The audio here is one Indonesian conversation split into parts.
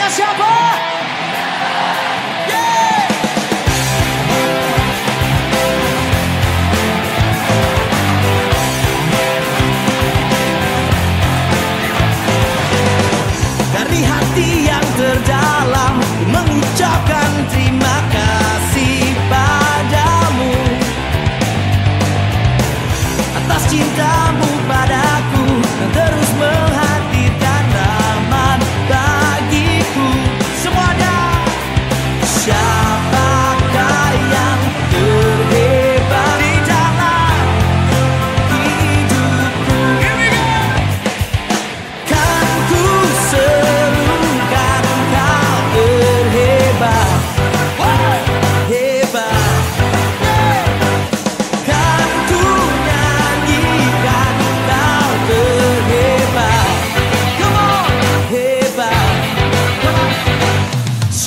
namanya siapa? Dari hati yang terdalam mengucapkan terima kasih padamu atas cintamu padaku yang terus menghadirkan rahmat bagiku. Semuanya, siapakah yang terhebat di dalam hidupku? Kan ku serukan kau terhebat, hebat. Kan ku nyanyikan kau terhebat, come on, hebat.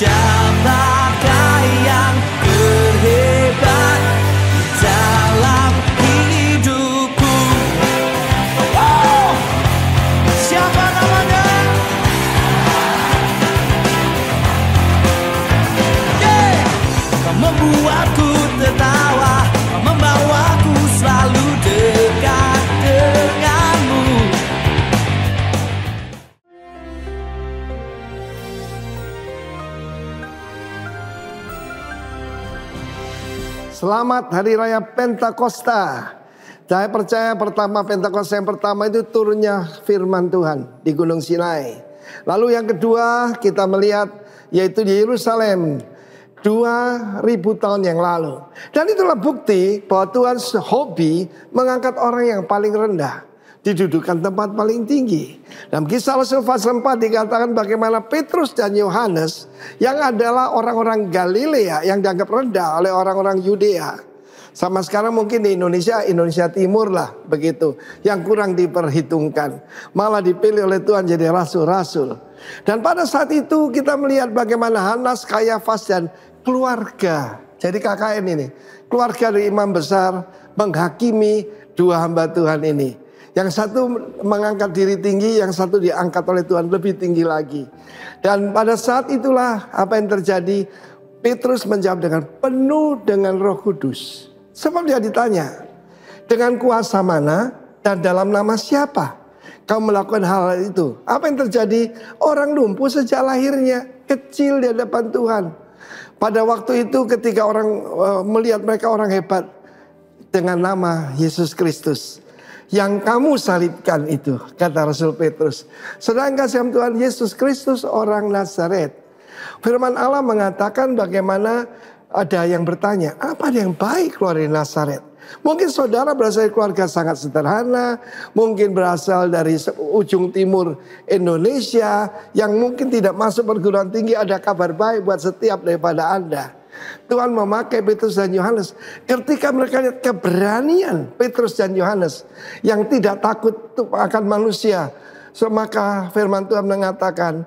Siapakah yang terhebat dalam hidupku? Oh, siapa namanya? Yeah. Kau membuatku tertawa, kau membawaku selalu dekat denganmu. Selamat Hari Raya Pentakosta. Saya percaya pertama Pentakosta yang pertama itu turunnya firman Tuhan di Gunung Sinai. Lalu yang kedua kita melihat yaitu di Yerusalem 2000 tahun yang lalu. Dan itulah bukti bahwa Tuhan hobi mengangkat orang yang paling rendah didudukan tempat paling tinggi. Dalam Kisah Rasul pasal 4 dikatakan bagaimana Petrus dan Yohanes yang adalah orang-orang Galilea yang dianggap rendah oleh orang-orang Yudea. Sama sekarang mungkin di Indonesia Timur lah begitu, yang kurang diperhitungkan. Malah dipilih oleh Tuhan jadi rasul-rasul. Dan pada saat itu kita melihat bagaimana Hanas, Kayafas dan keluarga. Jadi KKN ini, keluarga dari imam besar menghakimi dua hamba Tuhan ini. Yang satu mengangkat diri tinggi, yang satu diangkat oleh Tuhan lebih tinggi lagi. Dan pada saat itulah apa yang terjadi, Petrus menjawab dengan penuh dengan Roh Kudus. Sebab dia ditanya, dengan kuasa mana dan dalam nama siapa kau melakukan hal itu? Apa yang terjadi? Orang lumpuh sejak lahirnya, kecil di hadapan Tuhan. Pada waktu itu ketika orang melihat mereka orang hebat dengan nama Yesus Kristus. Yang kamu salibkan itu, kata Rasul Petrus. Sedangkan kasih Tuhan Yesus Kristus orang Nazaret. Firman Allah mengatakan bagaimana ada yang bertanya, apa yang baik keluar dari Nazaret? Mungkin saudara berasal dari keluarga sangat sederhana, mungkin berasal dari ujung timur Indonesia, yang mungkin tidak masuk perguruan tinggi. Ada kabar baik buat setiap daripada Anda. Tuhan memakai Petrus dan Yohanes. Ketika mereka lihat keberanian Petrus dan Yohanes yang tidak takut akan manusia, maka firman Tuhan mengatakan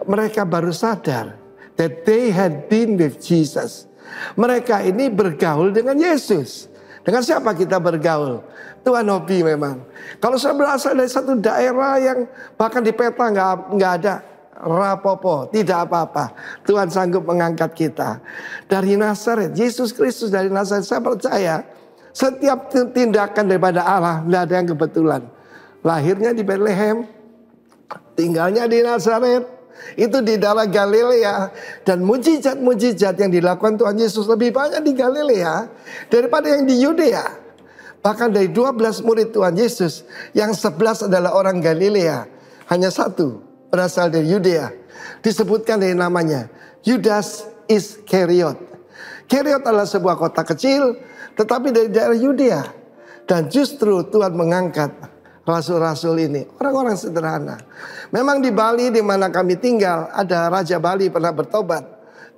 mereka baru sadar that they had been with Jesus. Mereka ini bergaul dengan Yesus. Dengan siapa kita bergaul? Tuhan hobi memang. Kalau saya berasal dari satu daerah yang bahkan di peta nggak ada, rapopo, tidak apa-apa. Tuhan sanggup mengangkat kita. Dari Nazaret, Yesus Kristus dari Nazaret. Saya percaya setiap tindakan daripada Allah tidak ada yang kebetulan. Lahirnya di Bethlehem, tinggalnya di Nazaret, itu di daerah Galilea. Dan mujizat-mujizat yang dilakukan Tuhan Yesus lebih banyak di Galilea daripada yang di Yudea. Bahkan dari 12 murid Tuhan Yesus, yang 11 adalah orang Galilea, hanya satu berasal dari Yudea. Disebutkan dari namanya Yudas Iskariot. Iskariot adalah sebuah kota kecil tetapi dari daerah Yudea. Dan justru Tuhan mengangkat rasul-rasul ini, orang-orang sederhana. Memang di Bali di mana kami tinggal, ada Raja Bali pernah bertobat,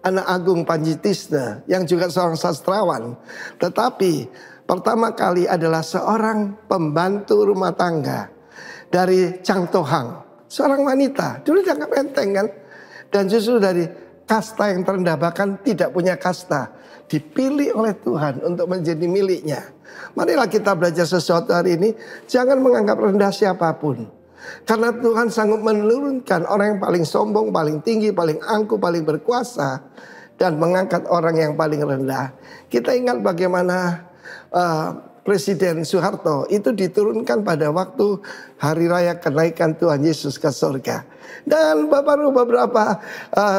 Anak Agung Panjitisna, yang juga seorang sastrawan. Tetapi pertama kali adalah seorang pembantu rumah tangga dari Changtohang. Seorang wanita, dulu dianggap enteng kan. Dan justru dari kasta yang terendah, bahkan tidak punya kasta, dipilih oleh Tuhan untuk menjadi miliknya. Marilah kita belajar sesuatu hari ini. Jangan menganggap rendah siapapun. Karena Tuhan sanggup menurunkan orang yang paling sombong, paling tinggi, paling angkuh, paling berkuasa, dan mengangkat orang yang paling rendah. Kita ingat bagaimana Presiden Soeharto itu diturunkan pada waktu hari raya kenaikan Tuhan Yesus ke surga. Dan baru beberapa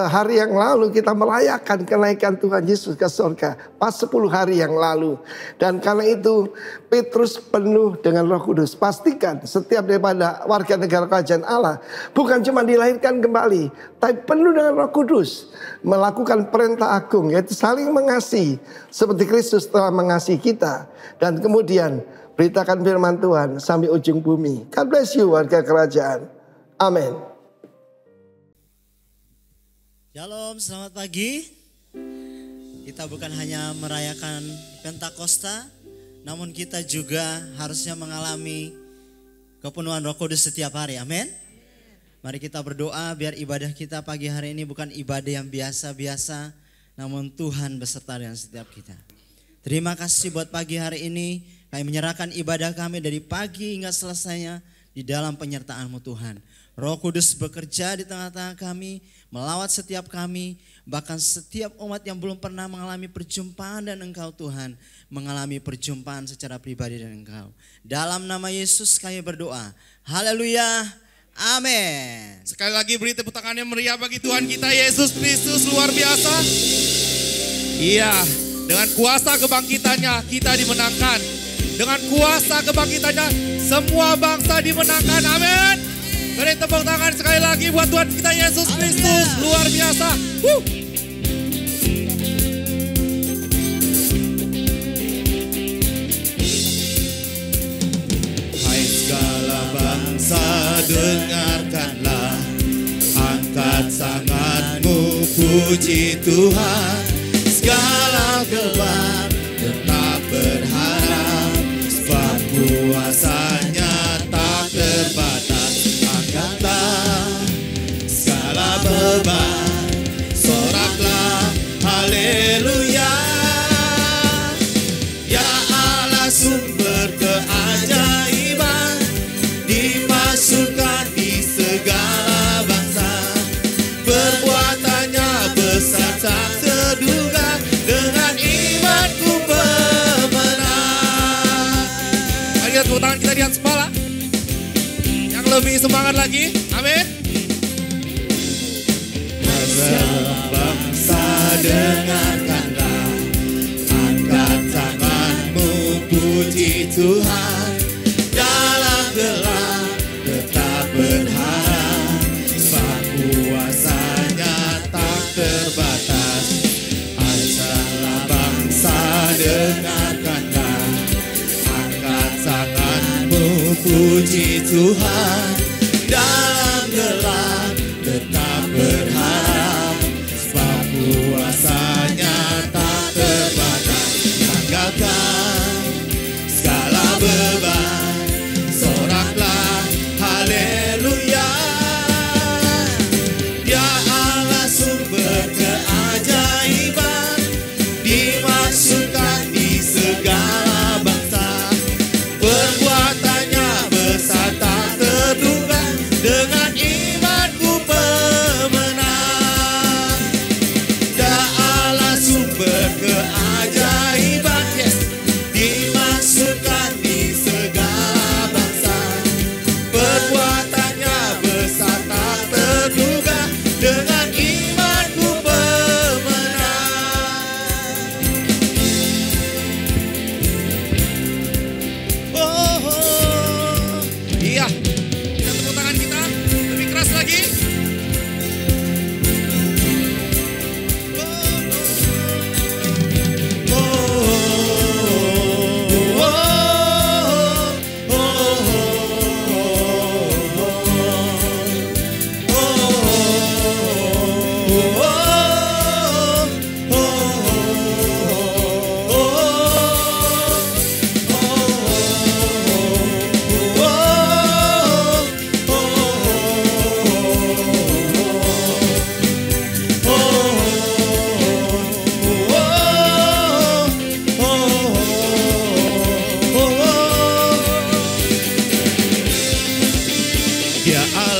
hari yang lalu kita merayakan kenaikan Tuhan Yesus ke surga. Pas 10 hari yang lalu. Dan karena itu Petrus penuh dengan Roh Kudus. Pastikan setiap daripada warga negara kerajaan Allah bukan cuma dilahirkan kembali, tapi penuh dengan Roh Kudus. Melakukan perintah agung, yaitu saling mengasihi seperti Kristus telah mengasihi kita. Dan kemudian beritakan firman Tuhan sampai ujung bumi. God bless you warga kerajaan. Amin. Shalom, selamat pagi. Kita bukan hanya merayakan Pentakosta, namun kita juga harusnya mengalami kepenuhan Roh Kudus setiap hari. Amin. Mari kita berdoa biar ibadah kita pagi hari ini bukan ibadah yang biasa-biasa, namun Tuhan beserta dengan setiap kita. Terima kasih buat pagi hari ini. Kami menyerahkan ibadah kami dari pagi hingga selesainya di dalam penyertaan-Mu Tuhan. Roh Kudus bekerja di tengah-tengah kami, melawat setiap kami, bahkan setiap umat yang belum pernah mengalami perjumpaan dan Engkau Tuhan, mengalami perjumpaan secara pribadi dengan Engkau. Dalam nama Yesus kami berdoa. Haleluya. Amin. Sekali lagi beri tepuk tangan yang meriah bagi Tuhan kita Yesus Kristus, luar biasa. Iya, dengan kuasa kebangkitannya kita dimenangkan. Dengan kuasa kebangkitannya semua bangsa dimenangkan. Amin. Beri tepuk tangan sekali lagi buat Tuhan kita Yesus Kristus, luar biasa. Hai segala bangsa, dengarkanlah, angkat tanganmu, puji Tuhan. Segala kebang tetap berharap, sebab kuasanya tak terbatas. Segala beban, soraklah, haleluya. Ya Allah sumber keajaiban, dimasukkan di segala bangsa. Perbuatannya besar tak terduga, dengan imanku pemenang. Mari tepuk tangan kita di atas kepala. Lebih semangat lagi, amin. Segala bangsa dengarkanlah, angkat tanganmu, puji Tuhan. Dalam gelap tetap berharap, sebab kuasanya tak terbatas. Segala bangsa dengarkanlah, angkat tanganmu, puji Tuhan. Dalam gelap tetap berharap, sebab kuasanya tak terbatas. Tanggalkan segala beban, soraklah, haleluya. Ya Allah sumber keajaiban, dimasukkan di segala bangsa. Perbuatannya besar tak terduga, dengan imanku pemenang. Ya Allah sumber keajaiban, yes, dimasukkan di segala bangsa. Perbuatannya besar tak terduga, dengan imanku pemenang. Oh, iya. Kita tepuk tangan kita.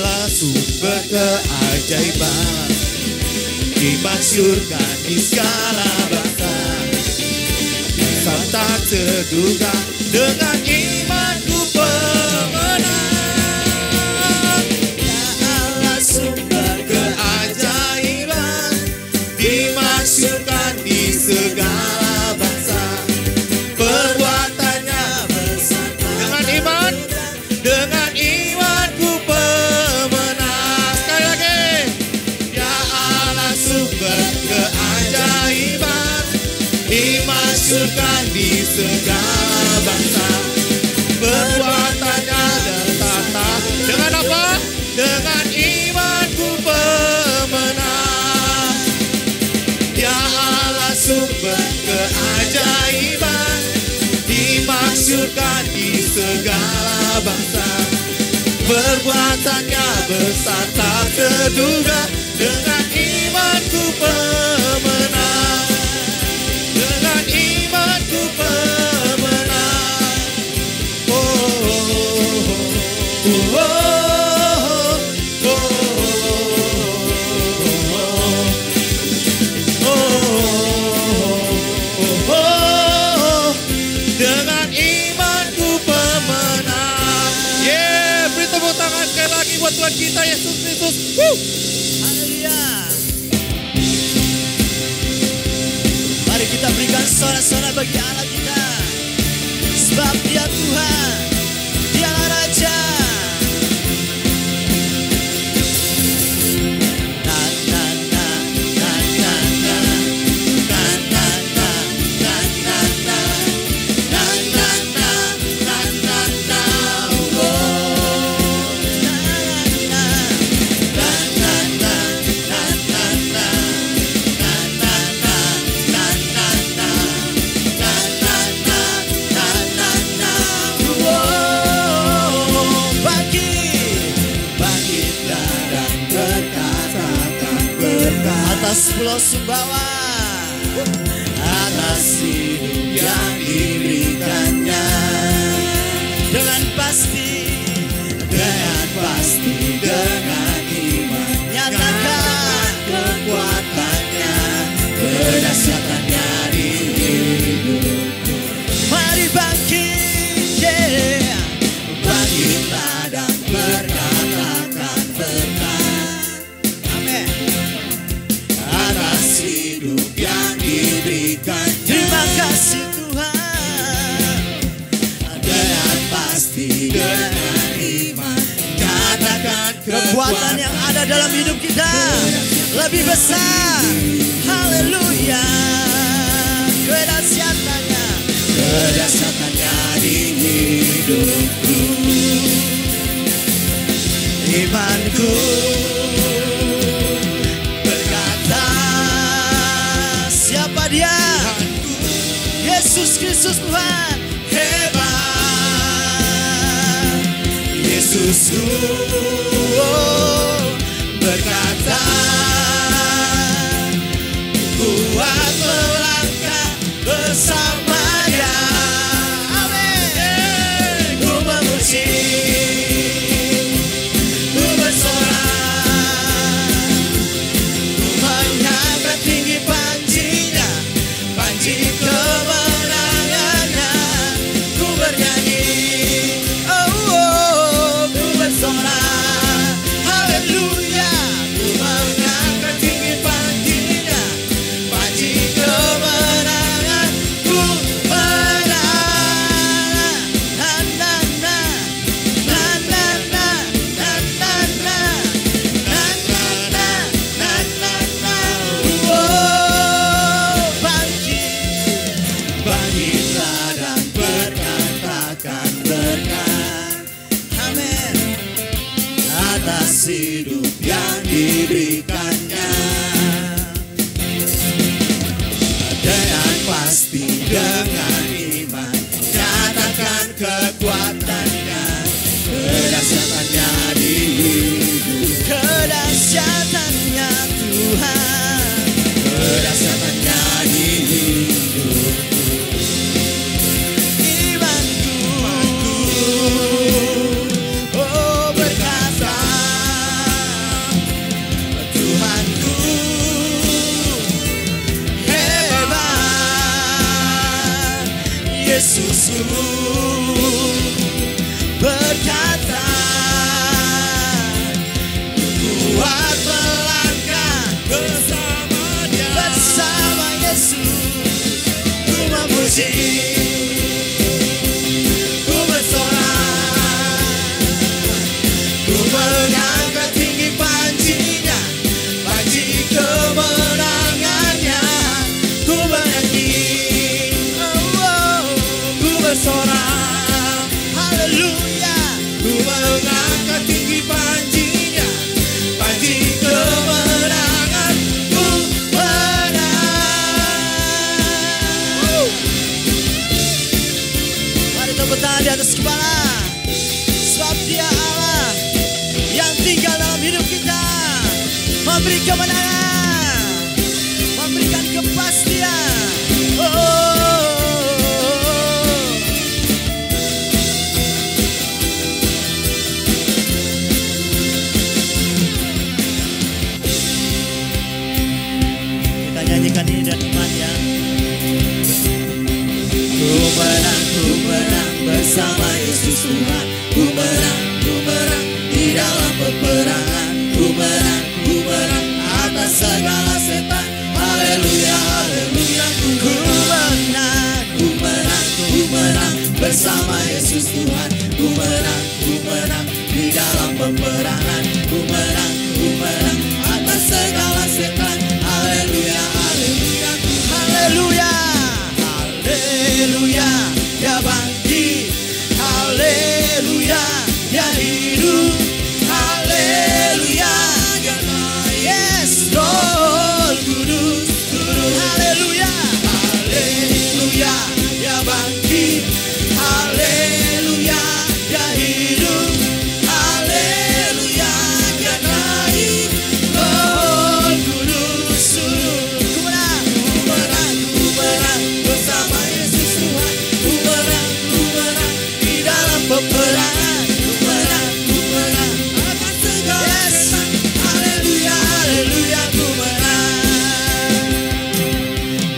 Allah sumber keajaiban, dimasyurkan di segala bangsa. Kisah tak terduga, dengan imanku pemenang. Ya Allah sumber Keajaiban, dimasyurkan di segala bangsa. Perbuatannya besar, dengan iman, dengan imanku pemenang. Sekali lagi. Ya Allah sumber keajaiban, dimasyurkan di segala bangsa. Perbuatannya tertata, dengan apa? Dengan imanku pemenang. Ya Allah sumber keajaiban, dimaksudkan di segala bangsa. Perbuatannya besar tak terduga, dengan imanku pemenang. Dengan imanku pemenang. Oh, oh, oh, oh. Dengan imanku pemenang. Beri tepuk tangan sekali lagi buat Tuhan kita Yesus Kristus. Haleluya. Mari kita berikan sorak-sorai bagi Allah kita, sebab Dia Tuhan, Dialah Raja. Atas pulau Sumbawa, atas hidup yang diberikannya, dengan pasti, dengan iman, nyatakan kekuatannya, kedahsyatannya di hidupku. Mari bangkit, bangkitlah dan berkatakan berkat. Amin. Atas hidup yang diberikannya, terima kasih Tuhan. Dengan pasti, dengan iman, katakan kekuatan yang ada dalam hidup kita lebih besar. Haleluya. Kedahsyatannya di hidupku. Imanku siapa Dia? Yesus Kristus Tuhan hebat. Yesusku berkata, kuat melangkah bersamanya. Amin. Ku memuji, ku bersorak, ku mengangkat tinggi panjinya, panji kemenangannya. Ku bernyanyi, oh, ku bersorak, haleluya. Ku mengangkat tinggi panjinya, panji kemenangan. Ku menang, na na na, na na na, na na na, na na na, na na na. Oh, bangkitlah dan berkatakan berkat. Amin. Atas hidup yang diberikannya, dengan pasti, dengan iman, nyatakan kekuatannya, kedahsyatannya di hidup. Kedahsyatannya Tuhan, kedahsyatannya di hidup. Imanku, oh berkata, Yesusku berkata, kuat melangkah bersama Dia. Bersama Yesus ku memuji, ku bersorak, ku mengangkat tinggi panjinya, panji kemenangannya. Ku menyanyi, ku bersorak, haleluya. Ku mengangkat tinggi panjinya, panji kemenangan. Ku menang. Mari tepuk tangan di atas kepala, sebab Dia Allah yang tinggal dalam hidup kita, memberi kemenangan, memberikan kepastian. Kita nyanyikan ini dan iman ya. Ku menang bersama Yesus Tuhan. Ku menang di dalam peperangan. Ku menang atas segala setan. Haleluya, haleluya. Ku menang bersama Yesus Tuhan. Ku menang di dalam peperangan. Ku menang atas segala setan. Haleluya, haleluya. Haleluya, haleluya. Dia bangkit. Haleluya, Dia hidup. Haleluya, Dia naik. Yes, Roh Kudus. Haleluya, haleluya. Dia bangkit. Haleluya, Dia hidup. Haleluya, Dia naik. Roh Kudus turun. Ku menang bersama Yesus Tuhan. Ku menang di dalam peperangan. Ku menang atas segala setan. Haleluya, haleluya. Ku menang.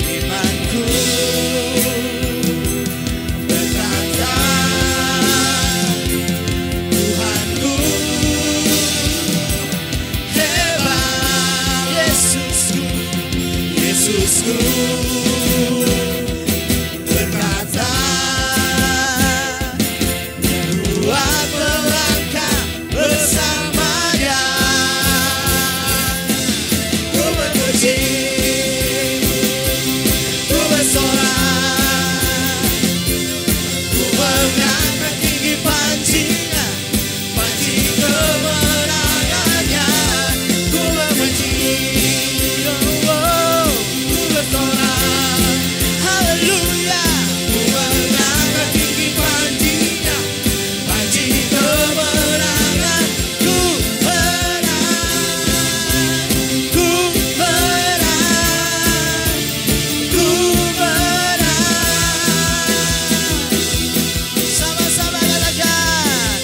Imanku berkata, Tuhanku hebat. Yesusku berkata, kuat melangkah bersama Dia. Ku memuji, ku bersorak, ku mengangkat tinggi panjinya, panji kemenangannya. Ku memuji, ku bersorak, haleluya. Ku mengangkat tinggi panjinya, panji kemenangan. Ku menang, ku menang, ku menang. Sama-sama katakan,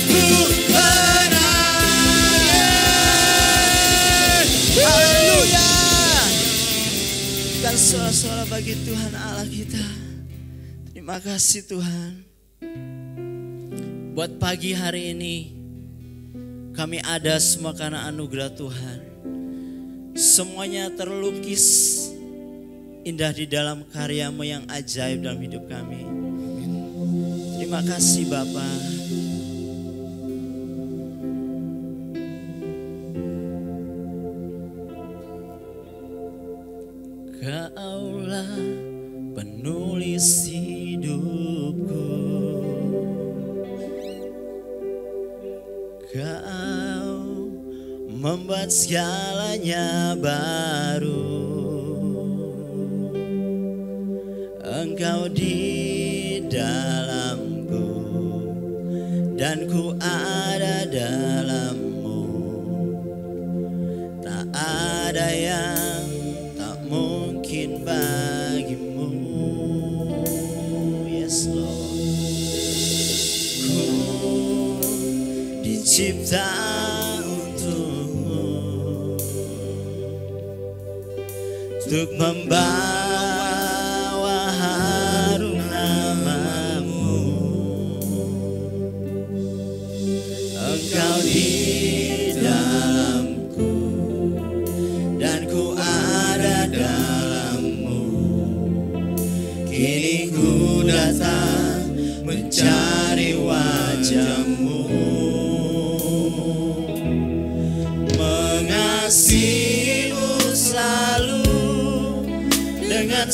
ku menang. Haleluya. Dan suara-suara bagi Tuhan Allah kita. Terima kasih Tuhan. Buat pagi hari ini, kami ada semua karena anugerah Tuhan. Semuanya terlukis indah di dalam karya-Mu yang ajaib dalam hidup kami. Terima kasih Bapa. Kaulah penulis hidupku. Kau membuat segalanya baru. Engkau di dalamku dan ku ada dalam-Mu. Tak ada yang tak mungkin bagi-Mu. Yes Lord. Ku dicipta untuk-Mu, untuk membawa harum nama-Mu.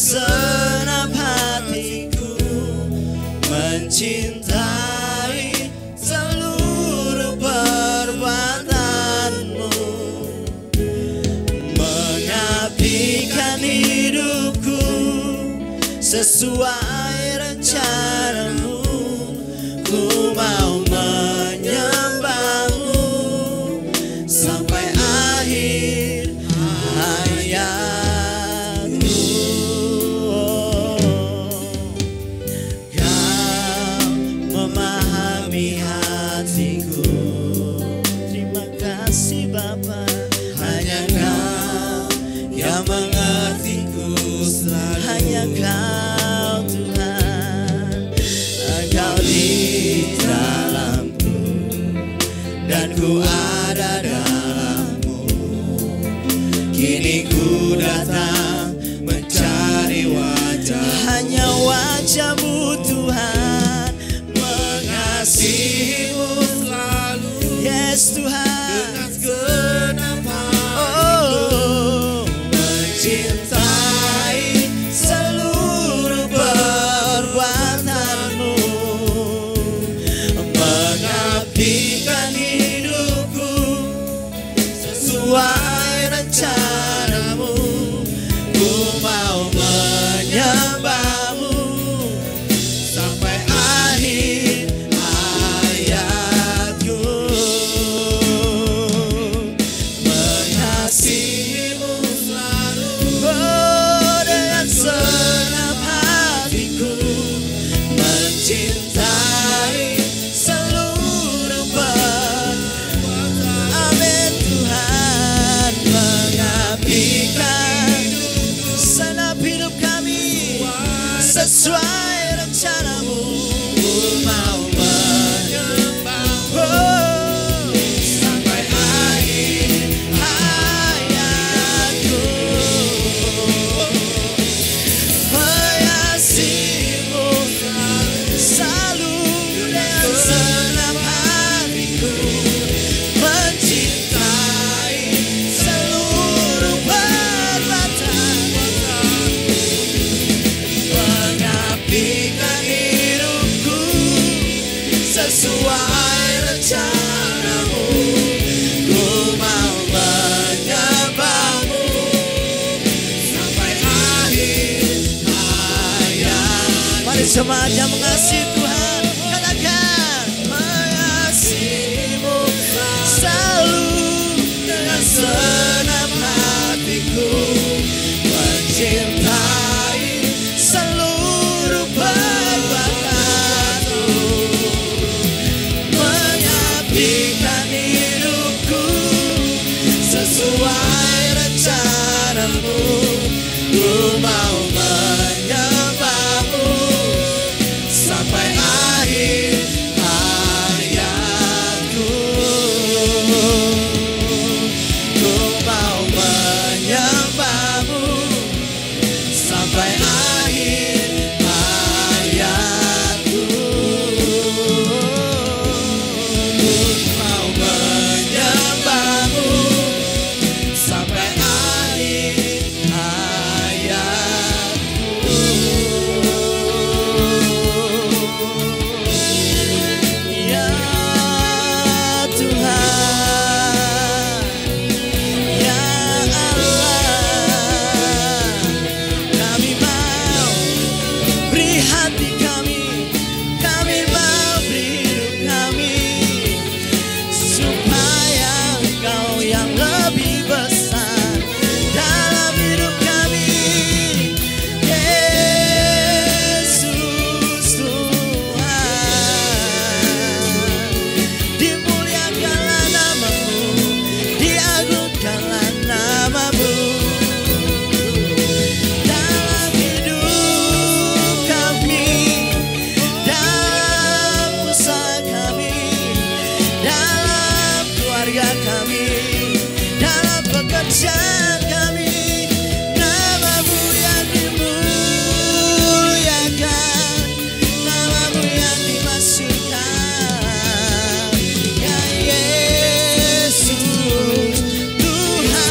senap hatiku mencintai seluruh perbuatanmu, mengabdikan hidupku sesuai rencanamu. Ku mau menyembahmu sampai akhir hayatku. Kau memahami hatiku. Terima kasih Bapa. Hanya Kau yang mengertiku selalu. Hanya Kau Tuhan. Engkau di dalamku dan ku ada dalammu. Kini ku datang mencari wajah, hanya wajah-Mu Tuhan. Mengasihimu selalu, yes Tuhan. Dengan segenap hatiku mencintai seluruh perbuatanmu, mengabdikan hidupku sesuai rencanamu. Ku mau menyembahmu sampai akhir hayatku. Mengasihimu selalu, oh, dengan senap hatiku mencintai seluruh perbuatan. Amin Tuhan. Mengabdikan senap hidup kami sesuai rencanamu. Ku mau menyembahmu sampai akhir hayatku. Mengasihimu selalu dengan senap hatiku mencintai seluruh perbuatan, mengabdikan hidupku sesuai rencanamu. Ku mau menyembahmu sampai akhir hayat. Mari semuanya mengasihi Tuhan, katakan mengasihimu selalu dengan senap hatiku mencintai seluruh perbuatanmu, mengabdikan hidupku sesuai rencanamu. Ku mau menyembahmu sampai akhir hayatku. Ku mau menyembahmu sampai akhir hayatku. Ku mau menyembahmu sampai akhir hayatku. Ya Tuhan, ya Allah, kami mau beri hati kami mau beri hidup kami supaya Engkau yang lebih besar dalam hidup kami. Yesus Tuhan, dimuliakanlah nama-Mu, diagungkanlah nama-Mu dalam hidup kami, dalam usaha kami, dalam keluarga kami, dalam pekerjaan kami. Nama-Mu yang dimuliakan, nama-Mu yang dimasyurkan, ya Yesus Tuhan.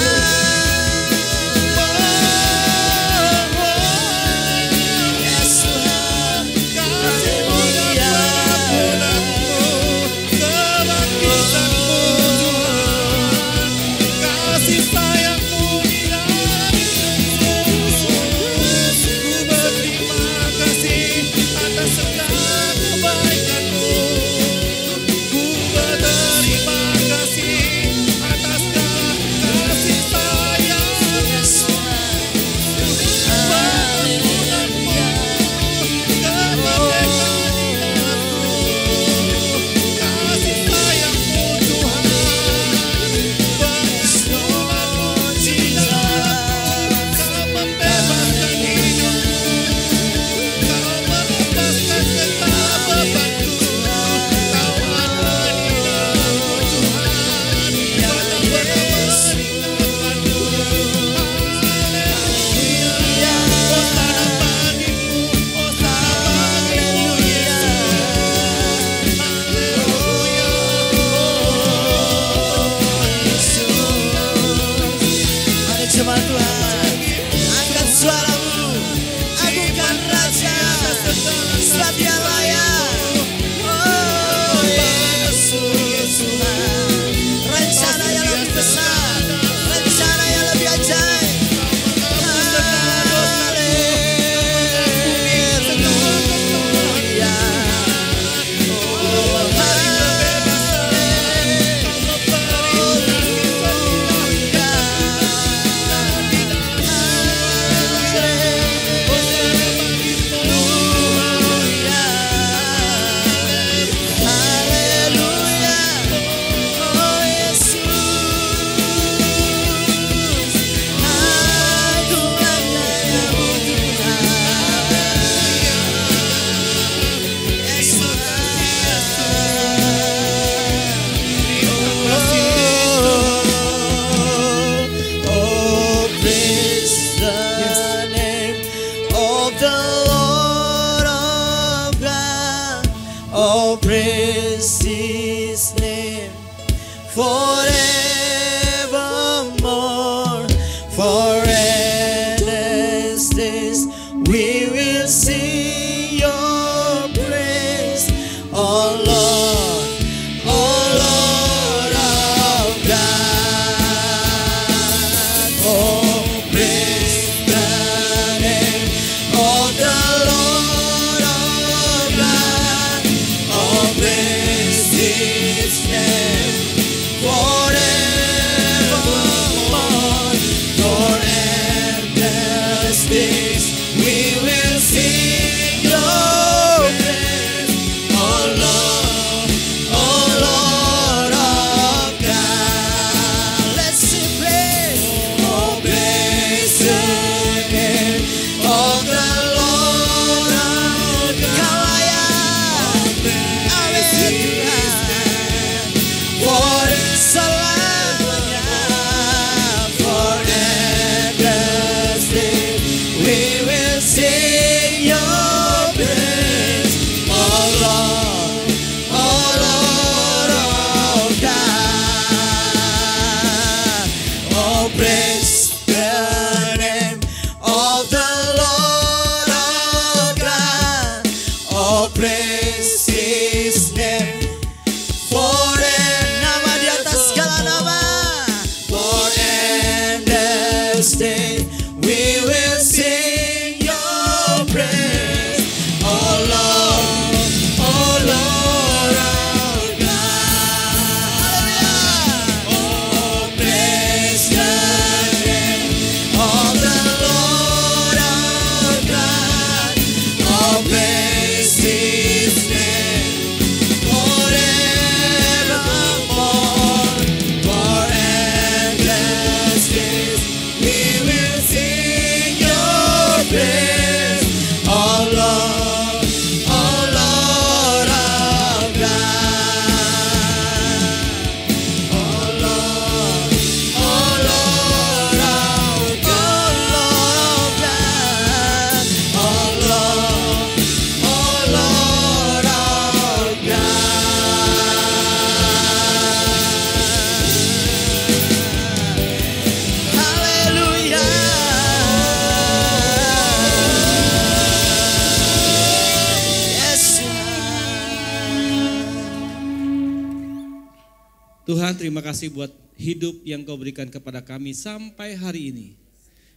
Tuhan, terima kasih buat hidup yang Kau berikan kepada kami sampai hari ini.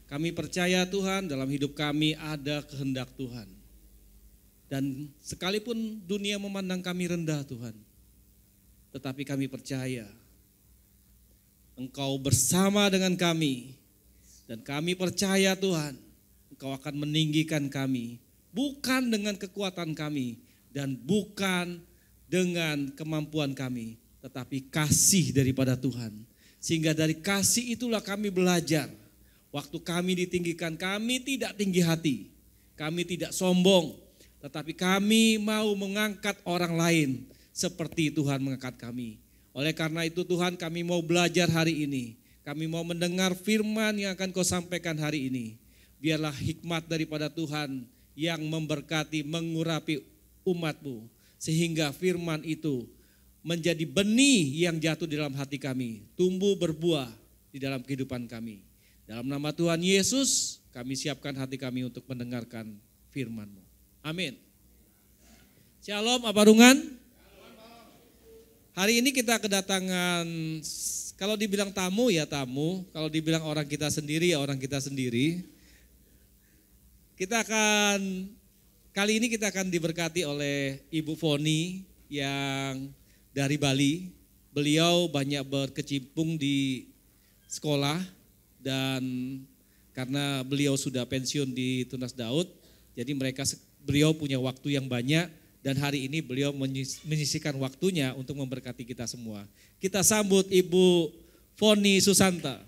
Kami percaya Tuhan, dalam hidup kami ada kehendak Tuhan. Dan sekalipun dunia memandang kami rendah Tuhan, tetapi kami percaya Engkau bersama dengan kami. Dan kami percaya Tuhan, Engkau akan meninggikan kami. Bukan dengan kekuatan kami dan bukan dengan kemampuan kami, tetapi kasih daripada Tuhan. Sehingga dari kasih itulah kami belajar. Waktu kami ditinggikan, kami tidak tinggi hati. Kami tidak sombong, tetapi kami mau mengangkat orang lain seperti Tuhan mengangkat kami. Oleh karena itu Tuhan, kami mau belajar hari ini. Kami mau mendengar firman yang akan Kau sampaikan hari ini. Biarlah hikmat daripada Tuhan yang memberkati, mengurapi umat-Mu. Sehingga firman itu menjadi benih yang jatuh di dalam hati kami. Tumbuh berbuah di dalam kehidupan kami. Dalam nama Tuhan Yesus, kami siapkan hati kami untuk mendengarkan firman-Mu. Amin. Shalom Aparungan. Hari ini kita kedatangan, kalau dibilang tamu ya tamu, kalau dibilang orang kita sendiri ya orang kita sendiri. Kali ini kita akan diberkati oleh Ibu Foni yang dari Bali. Beliau banyak berkecimpung di sekolah dan karena beliau sudah pensiun di Tunas Daud, jadi beliau punya waktu yang banyak dan hari ini beliau menyisihkan waktunya untuk memberkati kita semua. Kita sambut Ibu Foni Susanta.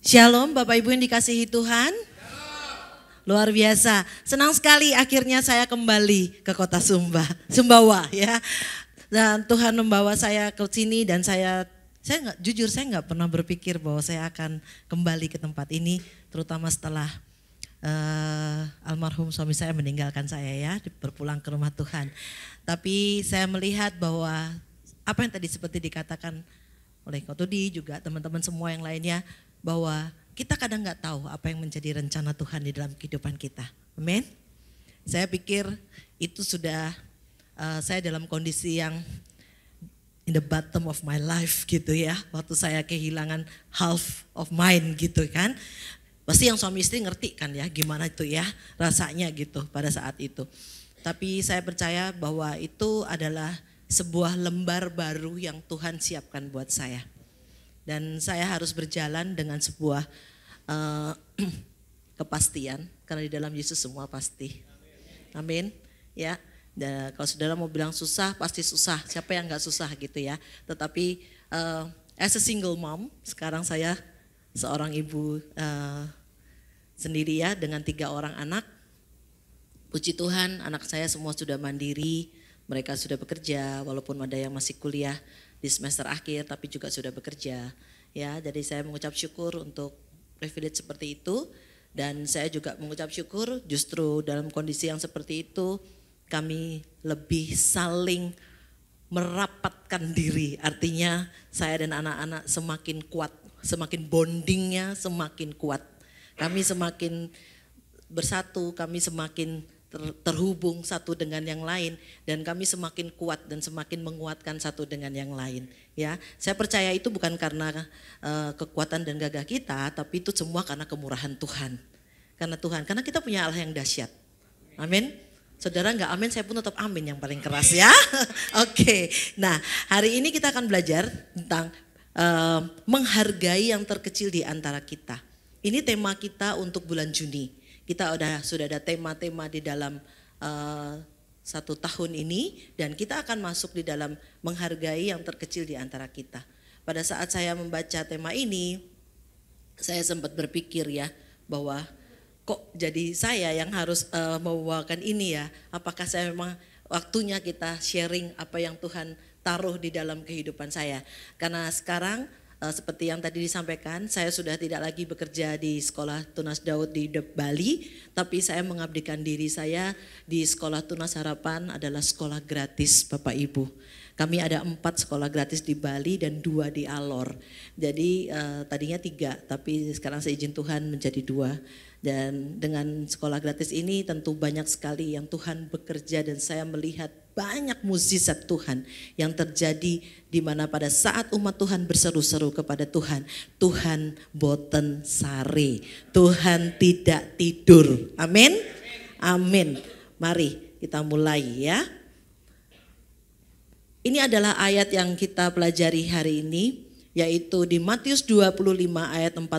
Shalom Bapak Ibu yang dikasihi Tuhan. Luar biasa, senang sekali akhirnya saya kembali ke kota Sumbawa ya. Dan Tuhan membawa saya ke sini dan saya nggak pernah berpikir bahwa saya akan kembali ke tempat ini, terutama setelah almarhum suami saya meninggalkan saya ya, berpulang ke rumah Tuhan. Tapi saya melihat bahwa apa yang tadi seperti dikatakan oleh Kak Tudi juga teman-teman semua yang lainnya, bahwa kita kadang nggak tahu apa yang menjadi rencana Tuhan di dalam kehidupan kita. Amin. Saya pikir itu sudah saya dalam kondisi yang in the bottom of my life gitu ya. Waktu saya kehilangan half of mine gitu kan. Pasti yang suami istri ngerti kan ya gimana itu ya rasanya gitu pada saat itu. Tapi saya percaya bahwa itu adalah sebuah lembar baru yang Tuhan siapkan buat saya. Dan saya harus berjalan dengan sebuah kepastian, karena di dalam Yesus semua pasti. Amin. Ya, dan kalau saudara mau bilang susah, pasti susah. Siapa yang nggak susah gitu ya. Tetapi as a single mom, sekarang saya seorang ibu sendiri ya dengan 3 orang anak. Puji Tuhan, anak saya semua sudah mandiri, mereka sudah bekerja, walaupun ada yang masih kuliah di semester akhir tapi juga sudah bekerja ya. Jadi saya mengucap syukur untuk privilege seperti itu dan saya juga mengucap syukur justru dalam kondisi yang seperti itu kami lebih saling merapatkan diri. Artinya saya dan anak-anak semakin kuat, semakin bondingnya semakin kuat. Kami semakin bersatu, kami semakin terhubung satu dengan yang lain dan kami semakin kuat dan semakin menguatkan satu dengan yang lain ya. Saya percaya itu bukan karena kekuatan dan gagah kita, tapi itu semua karena kemurahan Tuhan. Karena kita punya Allah yang dahsyat. Amin. Saudara nggak amin, saya pun tetap amin yang paling keras ya. Oke. Nah, hari ini kita akan belajar tentang menghargai yang terkecil di antara kita. Ini tema kita untuk bulan Juni. Kita sudah ada tema-tema di dalam 1 tahun ini dan kita akan masuk di dalam menghargai yang terkecil di antara kita. Pada saat saya membaca tema ini, saya sempat berpikir ya bahwa kok jadi saya yang harus membawakan ini ya. Apakah saya memang waktunya kita sharing apa yang Tuhan taruh di dalam kehidupan saya. Karena sekarang seperti yang tadi disampaikan, saya sudah tidak lagi bekerja di sekolah Tunas Daud di Bali, tapi saya mengabdikan diri saya di sekolah Tunas Harapan adalah sekolah gratis Bapak Ibu. Kami ada 4 sekolah gratis di Bali dan 2 di Alor. Jadi tadinya 3, tapi sekarang seizin Tuhan menjadi 2. Dan dengan sekolah gratis ini tentu banyak sekali yang Tuhan bekerja, dan saya melihat banyak mukjizat Tuhan yang terjadi di mana pada saat umat Tuhan berseru-seru kepada Tuhan, Tuhan boten sare, Tuhan tidak tidur. Amin. Amin. Mari kita mulai ya. Ini adalah ayat yang kita pelajari hari ini, yaitu di Matius 25 ayat 40.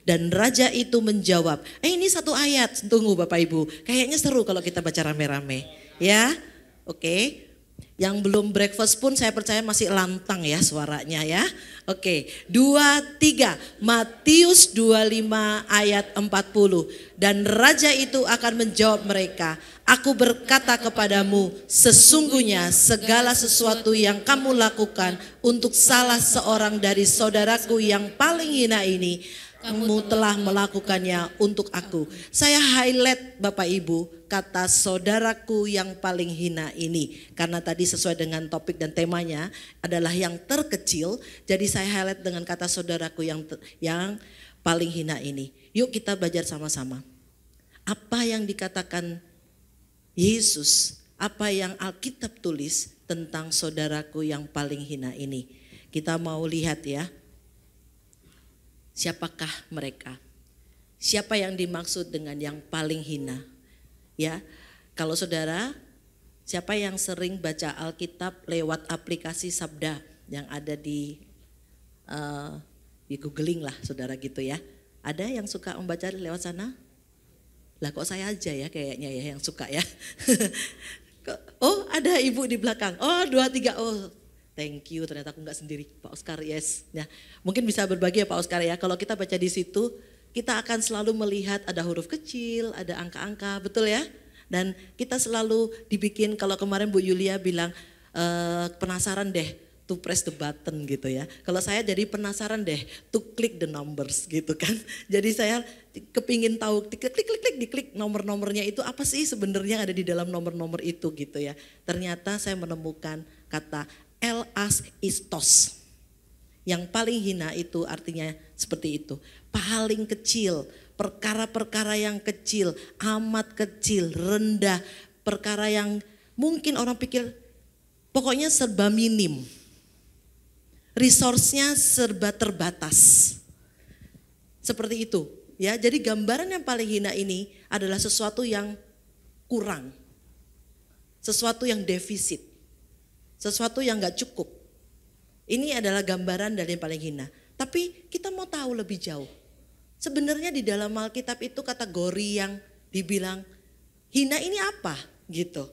Dan raja itu menjawab, ini satu ayat, tunggu Bapak Ibu. Kayaknya seru kalau kita baca rame-rame. Ya, oke. Yang belum breakfast pun saya percaya masih lantang ya suaranya ya. Oke, 2, 3. Matius 25 ayat 40. Dan raja itu akan menjawab mereka, aku berkata kepadamu, sesungguhnya segala sesuatu yang kamu lakukan untuk salah seorang dari saudaraku yang paling hina ini, kamu telah melakukannya untuk aku. Saya highlight Bapak Ibu kata saudaraku yang paling hina ini. Karena tadi sesuai dengan topik dan temanya adalah yang terkecil. Jadi saya highlight dengan kata saudaraku yang paling hina ini. Yuk kita belajar sama-sama. Apa yang dikatakan Yesus, apa yang Alkitab tulis tentang saudaraku yang paling hina ini. Kita mau lihat ya. Siapakah mereka? Siapa yang dimaksud dengan yang paling hina? Ya, kalau saudara, siapa yang sering baca Alkitab lewat aplikasi Sabda yang ada di googling lah saudara gitu ya. Ada yang suka membaca lewat sana? Lah kok saya aja ya kayaknya ya yang suka ya. Oh ada ibu di belakang, oh 2, 3, oh thank you, ternyata aku nggak sendiri, Pak Oscar, yes. Ya, mungkin bisa berbagi ya Pak Oscar ya. Kalau kita baca di situ, kita akan selalu melihat ada huruf kecil, ada angka-angka, betul ya. Dan kita selalu dibikin, kalau kemarin Bu Yulia bilang penasaran deh, to press the button gitu ya. Kalau saya jadi penasaran deh, to click the numbers gitu kan. Jadi saya kepingin tahu, diklik nomor-nomornya itu apa sih sebenarnya ada di dalam nomor-nomor itu gitu ya. Ternyata saya menemukan kata elas istos. Yang paling hina itu artinya seperti itu. Paling kecil, perkara-perkara yang kecil, amat kecil, rendah. Perkara yang mungkin orang pikir pokoknya serba minim. Resource-nya serba terbatas. Seperti itu. Ya, jadi gambaran yang paling hina ini adalah sesuatu yang kurang. Sesuatu yang defisit. Sesuatu yang gak cukup. Ini adalah gambaran dari yang paling hina. Tapi kita mau tahu lebih jauh. Sebenarnya di dalam Alkitab itu kategori yang dibilang hina ini apa gitu.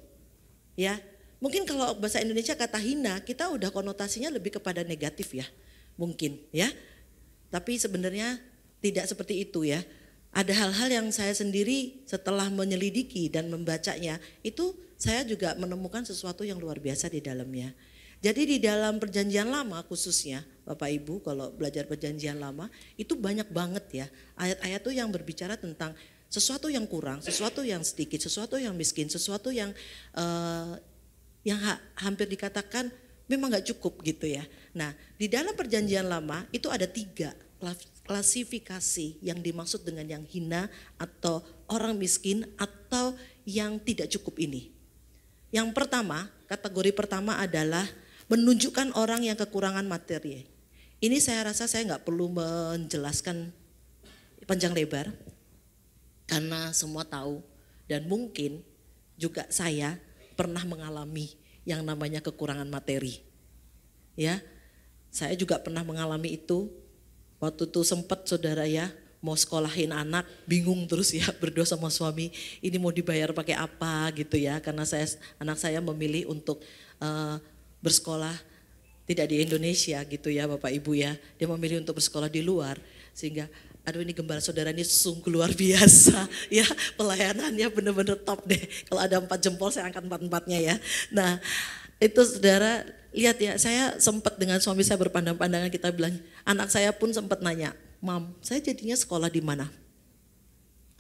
Ya, mungkin kalau bahasa Indonesia kata hina kita udah konotasinya lebih kepada negatif ya. Mungkin ya. Tapi sebenarnya tidak seperti itu ya. Ada hal-hal yang saya sendiri setelah menyelidiki dan membacanya itu saya juga menemukan sesuatu yang luar biasa di dalamnya. Jadi di dalam perjanjian lama khususnya Bapak Ibu kalau belajar perjanjian lama itu banyak banget ya ayat-ayat tuh yang berbicara tentang sesuatu yang kurang, sesuatu yang sedikit, sesuatu yang miskin, sesuatu yang hampir dikatakan memang gak cukup gitu ya. Nah di dalam perjanjian lama itu ada 3 klasifikasi yang dimaksud dengan yang hina atau orang miskin atau yang tidak cukup ini. Yang pertama, kategori pertama adalah menunjukkan orang yang kekurangan materi. Ini saya rasa saya nggak perlu menjelaskan panjang lebar karena semua tahu dan mungkin juga saya pernah mengalami yang namanya kekurangan materi. Ya, saya juga pernah mengalami itu waktu itu sempat saudara ya mau sekolahin anak bingung terus ya berdua sama suami ini mau dibayar pakai apa gitu ya karena anak saya memilih untuk bersekolah tidak di Indonesia gitu ya Bapak Ibu ya. Dia memilih untuk bersekolah di luar sehingga aduh ini gembala saudara ini sungguh luar biasa ya pelayanannya benar-benar top deh. Kalau ada 4 jempol saya angkat 4-4-nya ya. Nah itu saudara lihat ya saya sempat dengan suami saya berpandang-pandangan kita bilang anak saya pun sempat nanya Mam saya jadinya sekolah di mana?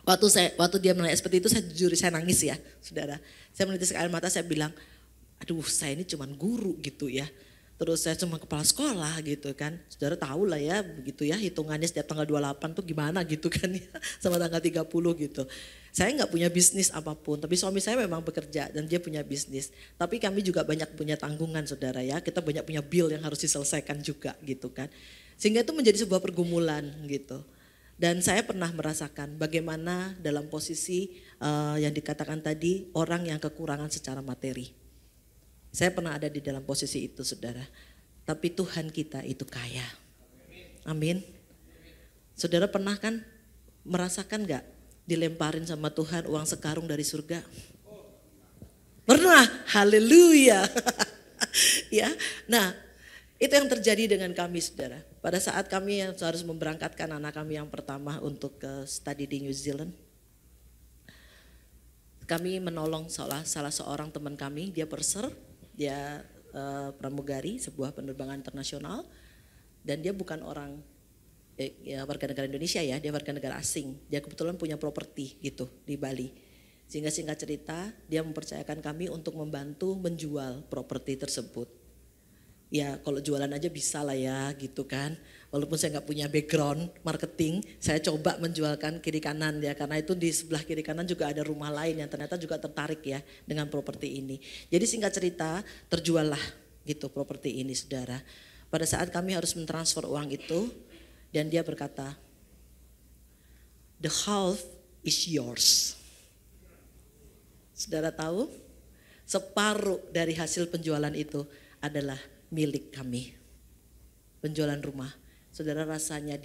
Waktu dia menanya seperti itu saya jujur saya nangis ya saudara. Saya menitis air mata saya bilang aduh saya ini cuman guru gitu ya. Terus saya cuma kepala sekolah gitu kan. Saudara tahu lah ya begitu ya hitungannya setiap tanggal 28 tuh gimana gitu kan ya. Sama tanggal 30 gitu. Saya nggak punya bisnis apapun, tapi suami saya memang bekerja dan dia punya bisnis. Tapi kami juga banyak punya tanggungan saudara ya. Kita banyak punya bill yang harus diselesaikan juga gitu kan. Sehingga itu menjadi sebuah pergumulan gitu. Dan saya pernah merasakan bagaimana dalam posisi yang dikatakan tadi orang yang kekurangan secara materi. Saya pernah ada di dalam posisi itu saudara. Tapi Tuhan kita itu kaya. Amin. Saudara pernah kan merasakan gak dilemparin sama Tuhan uang sekarung dari surga? Pernah, haleluya. Ya, nah itu yang terjadi dengan kami saudara. Pada saat kami harus memberangkatkan anak kami yang pertama untuk study di New Zealand. Kami menolong salah seorang teman kami, dia purser. Dia pramugari sebuah penerbangan internasional dan dia bukan orang warga negara Indonesia ya, dia warga negara asing. Dia kebetulan punya properti gitu di Bali. Sehingga singkat cerita dia mempercayakan kami untuk membantu menjual properti tersebut. Ya kalau jualan aja bisa lah ya gitu kan. Walaupun saya nggak punya background marketing, saya coba menjualkan kiri kanan ya. Karena itu di sebelah kiri kanan juga ada rumah lain yang ternyata juga tertarik ya dengan properti ini. Jadi singkat cerita terjual lah gitu properti ini saudara. Pada saat kami harus mentransfer uang itu dan dia berkata, the half is yours. Saudara tahu, separuh dari hasil penjualan itu adalah milik kami. Penjualan rumah. Saudara rasanya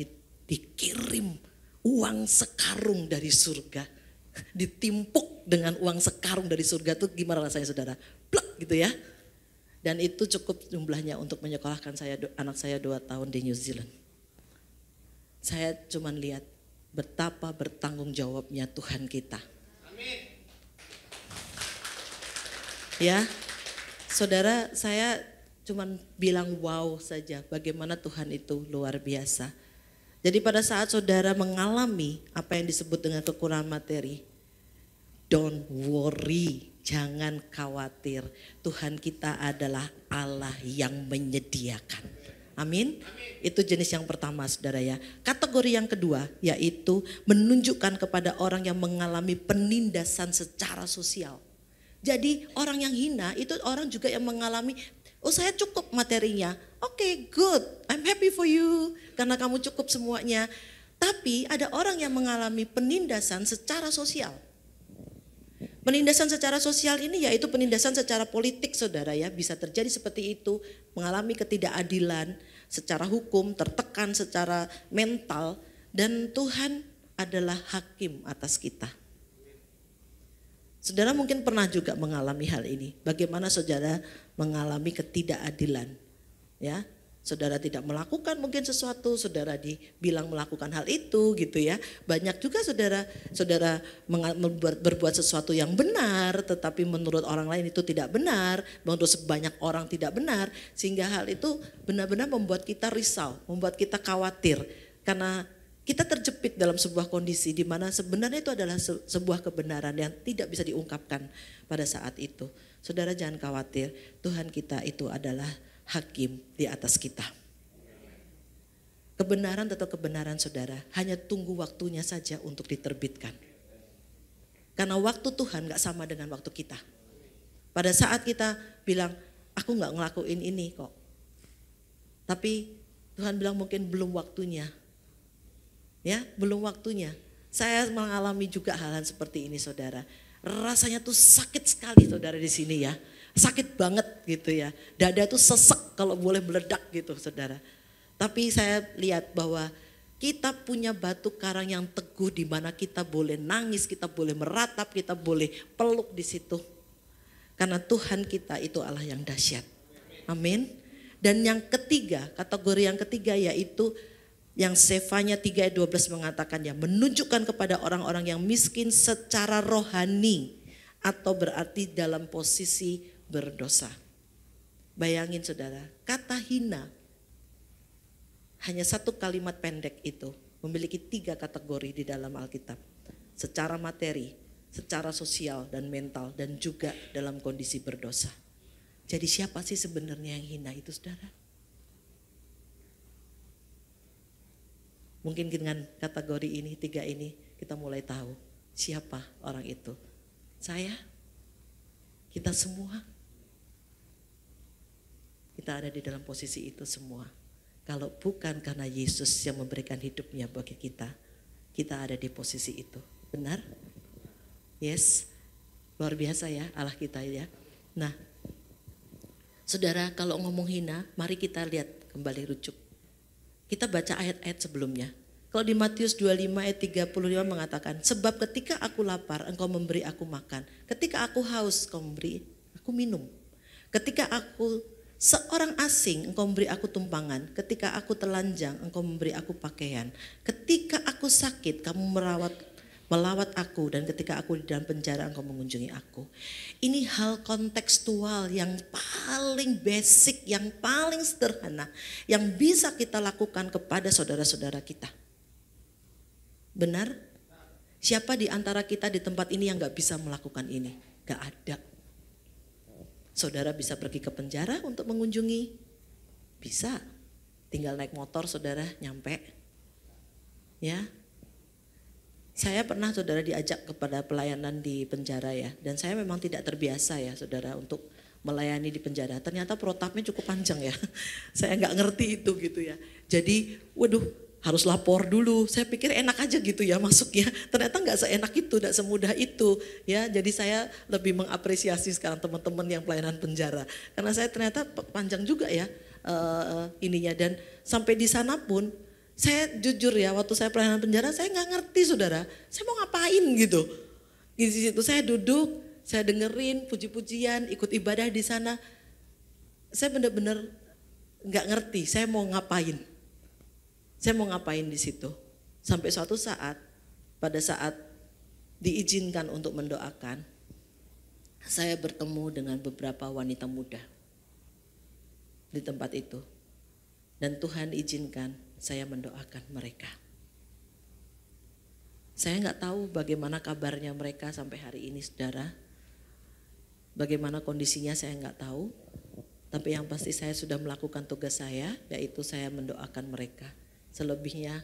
dikirim uang sekarung dari surga. Ditimpuk dengan uang sekarung dari surga tuh gimana rasanya saudara? Plek gitu ya. Dan itu cukup jumlahnya untuk menyekolahkan anak saya 2 tahun di New Zealand. Saya cuma lihat betapa bertanggung jawabnya Tuhan kita. Amin. Ya, saudara saya cuman bilang wow saja bagaimana Tuhan itu luar biasa. Jadi pada saat saudara mengalami apa yang disebut dengan kekurangan materi, don't worry, jangan khawatir. Tuhan kita adalah Allah yang menyediakan. Amin. Itu jenis yang pertama saudara ya. Kategori yang kedua yaitu menunjukkan kepada orang yang mengalami penindasan secara sosial. Jadi orang yang hina itu orang juga yang mengalami, oh saya cukup materinya, oke, good, I'm happy for you karena kamu cukup semuanya. Tapi ada orang yang mengalami penindasan secara sosial. Penindasan secara sosial ini yaitu penindasan secara politik saudara ya, bisa terjadi seperti itu, mengalami ketidakadilan secara hukum, tertekan secara mental, dan Tuhan adalah hakim atas kita. Saudara mungkin pernah juga mengalami hal ini. Bagaimana saudara mengalami ketidakadilan. Ya, saudara tidak melakukan mungkin sesuatu, saudara dibilang melakukan hal itu gitu ya. Banyak juga saudara berbuat sesuatu yang benar, tetapi menurut orang lain itu tidak benar, menurut sebanyak orang tidak benar. Sehingga hal itu benar-benar membuat kita risau, membuat kita khawatir. Karena kita terjepit dalam sebuah kondisi di mana sebenarnya itu adalah sebuah kebenaran yang tidak bisa diungkapkan pada saat itu. Saudara jangan khawatir, Tuhan kita itu adalah hakim di atas kita. Kebenaran atau kebenaran saudara hanya tunggu waktunya saja untuk diterbitkan. Karena waktu Tuhan gak sama dengan waktu kita. Pada saat kita bilang, aku gak ngelakuin ini kok. Tapi Tuhan bilang mungkin belum waktunya. Ya, belum waktunya. Saya mengalami juga hal-hal seperti ini saudara. Rasanya tuh sakit sekali saudara di sini ya. Sakit banget gitu ya. Dada tuh sesek kalau boleh meledak gitu saudara. Tapi saya lihat bahwa kita punya batu karang yang teguh di mana kita boleh nangis, kita boleh meratap, kita boleh peluk di situ. Karena Tuhan kita itu Allah yang dahsyat. Amin. Dan yang ketiga, kategori yang ketiga yaitu yang Sefanya 3 ayat 12 mengatakan ya, menunjukkan kepada orang-orang yang miskin secara rohani atau berarti dalam posisi berdosa. Bayangin saudara, kata hina hanya satu kalimat pendek itu memiliki 3 kategori di dalam Alkitab. Secara materi, secara sosial dan mental, dan juga dalam kondisi berdosa. Jadi siapa sih sebenarnya yang hina itu, saudara? Mungkin dengan kategori ini, 3 ini, kita mulai tahu siapa orang itu. Saya, kita semua. Kita ada di dalam posisi itu semua. Kalau bukan karena Yesus yang memberikan hidupnya bagi kita ada di posisi itu. Benar? Yes, luar biasa ya Allah kita ya. Nah, saudara, kalau ngomong hina, mari kita lihat kembali rujuk. Kita baca ayat-ayat sebelumnya. Kalau di Matius 25 ayat 35 mengatakan, sebab ketika aku lapar engkau memberi aku makan. Ketika aku haus engkau memberi aku minum. Ketika aku seorang asing engkau memberi aku tumpangan. Ketika aku telanjang engkau memberi aku pakaian. Ketika aku sakit kamu melawat aku, dan ketika aku di dalam penjara engkau mengunjungi aku. Ini hal kontekstual yang paling basic, yang paling sederhana, yang bisa kita lakukan kepada saudara-saudara kita. Benar? Siapa di antara kita di tempat ini yang gak bisa melakukan ini? Gak ada. Saudara bisa pergi ke penjara untuk mengunjungi? Bisa. Tinggal naik motor saudara nyampe. Ya. Saya pernah saudara diajak kepada pelayanan di penjara ya. Dan saya memang tidak terbiasa ya saudara untuk melayani di penjara. Ternyata protapnya cukup panjang ya. Saya gak ngerti itu gitu ya. Jadi waduh, harus lapor dulu. Saya pikir enak aja gitu ya masuknya. Ternyata gak seenak itu, gak semudah itu. Ya, jadi saya lebih mengapresiasi sekarang teman-teman yang pelayanan penjara. Karena saya ternyata panjang juga ya ininya. Dan sampai di sana pun saya jujur ya, waktu saya pelayanan penjara saya gak ngerti saudara. Saya mau ngapain gitu. Di situ saya duduk, saya dengerin puji-pujian, ikut ibadah di sana. Saya benar-benar gak ngerti saya mau ngapain. Saya mau ngapain di situ. Sampai suatu saat, pada saat diizinkan untuk mendoakan, saya bertemu dengan beberapa wanita muda di tempat itu. Dan Tuhan izinkan saya mendoakan mereka. Saya nggak tahu bagaimana kabarnya mereka sampai hari ini saudara. Bagaimana kondisinya saya nggak tahu. Tapi yang pasti saya sudah melakukan tugas saya, yaitu saya mendoakan mereka. Selebihnya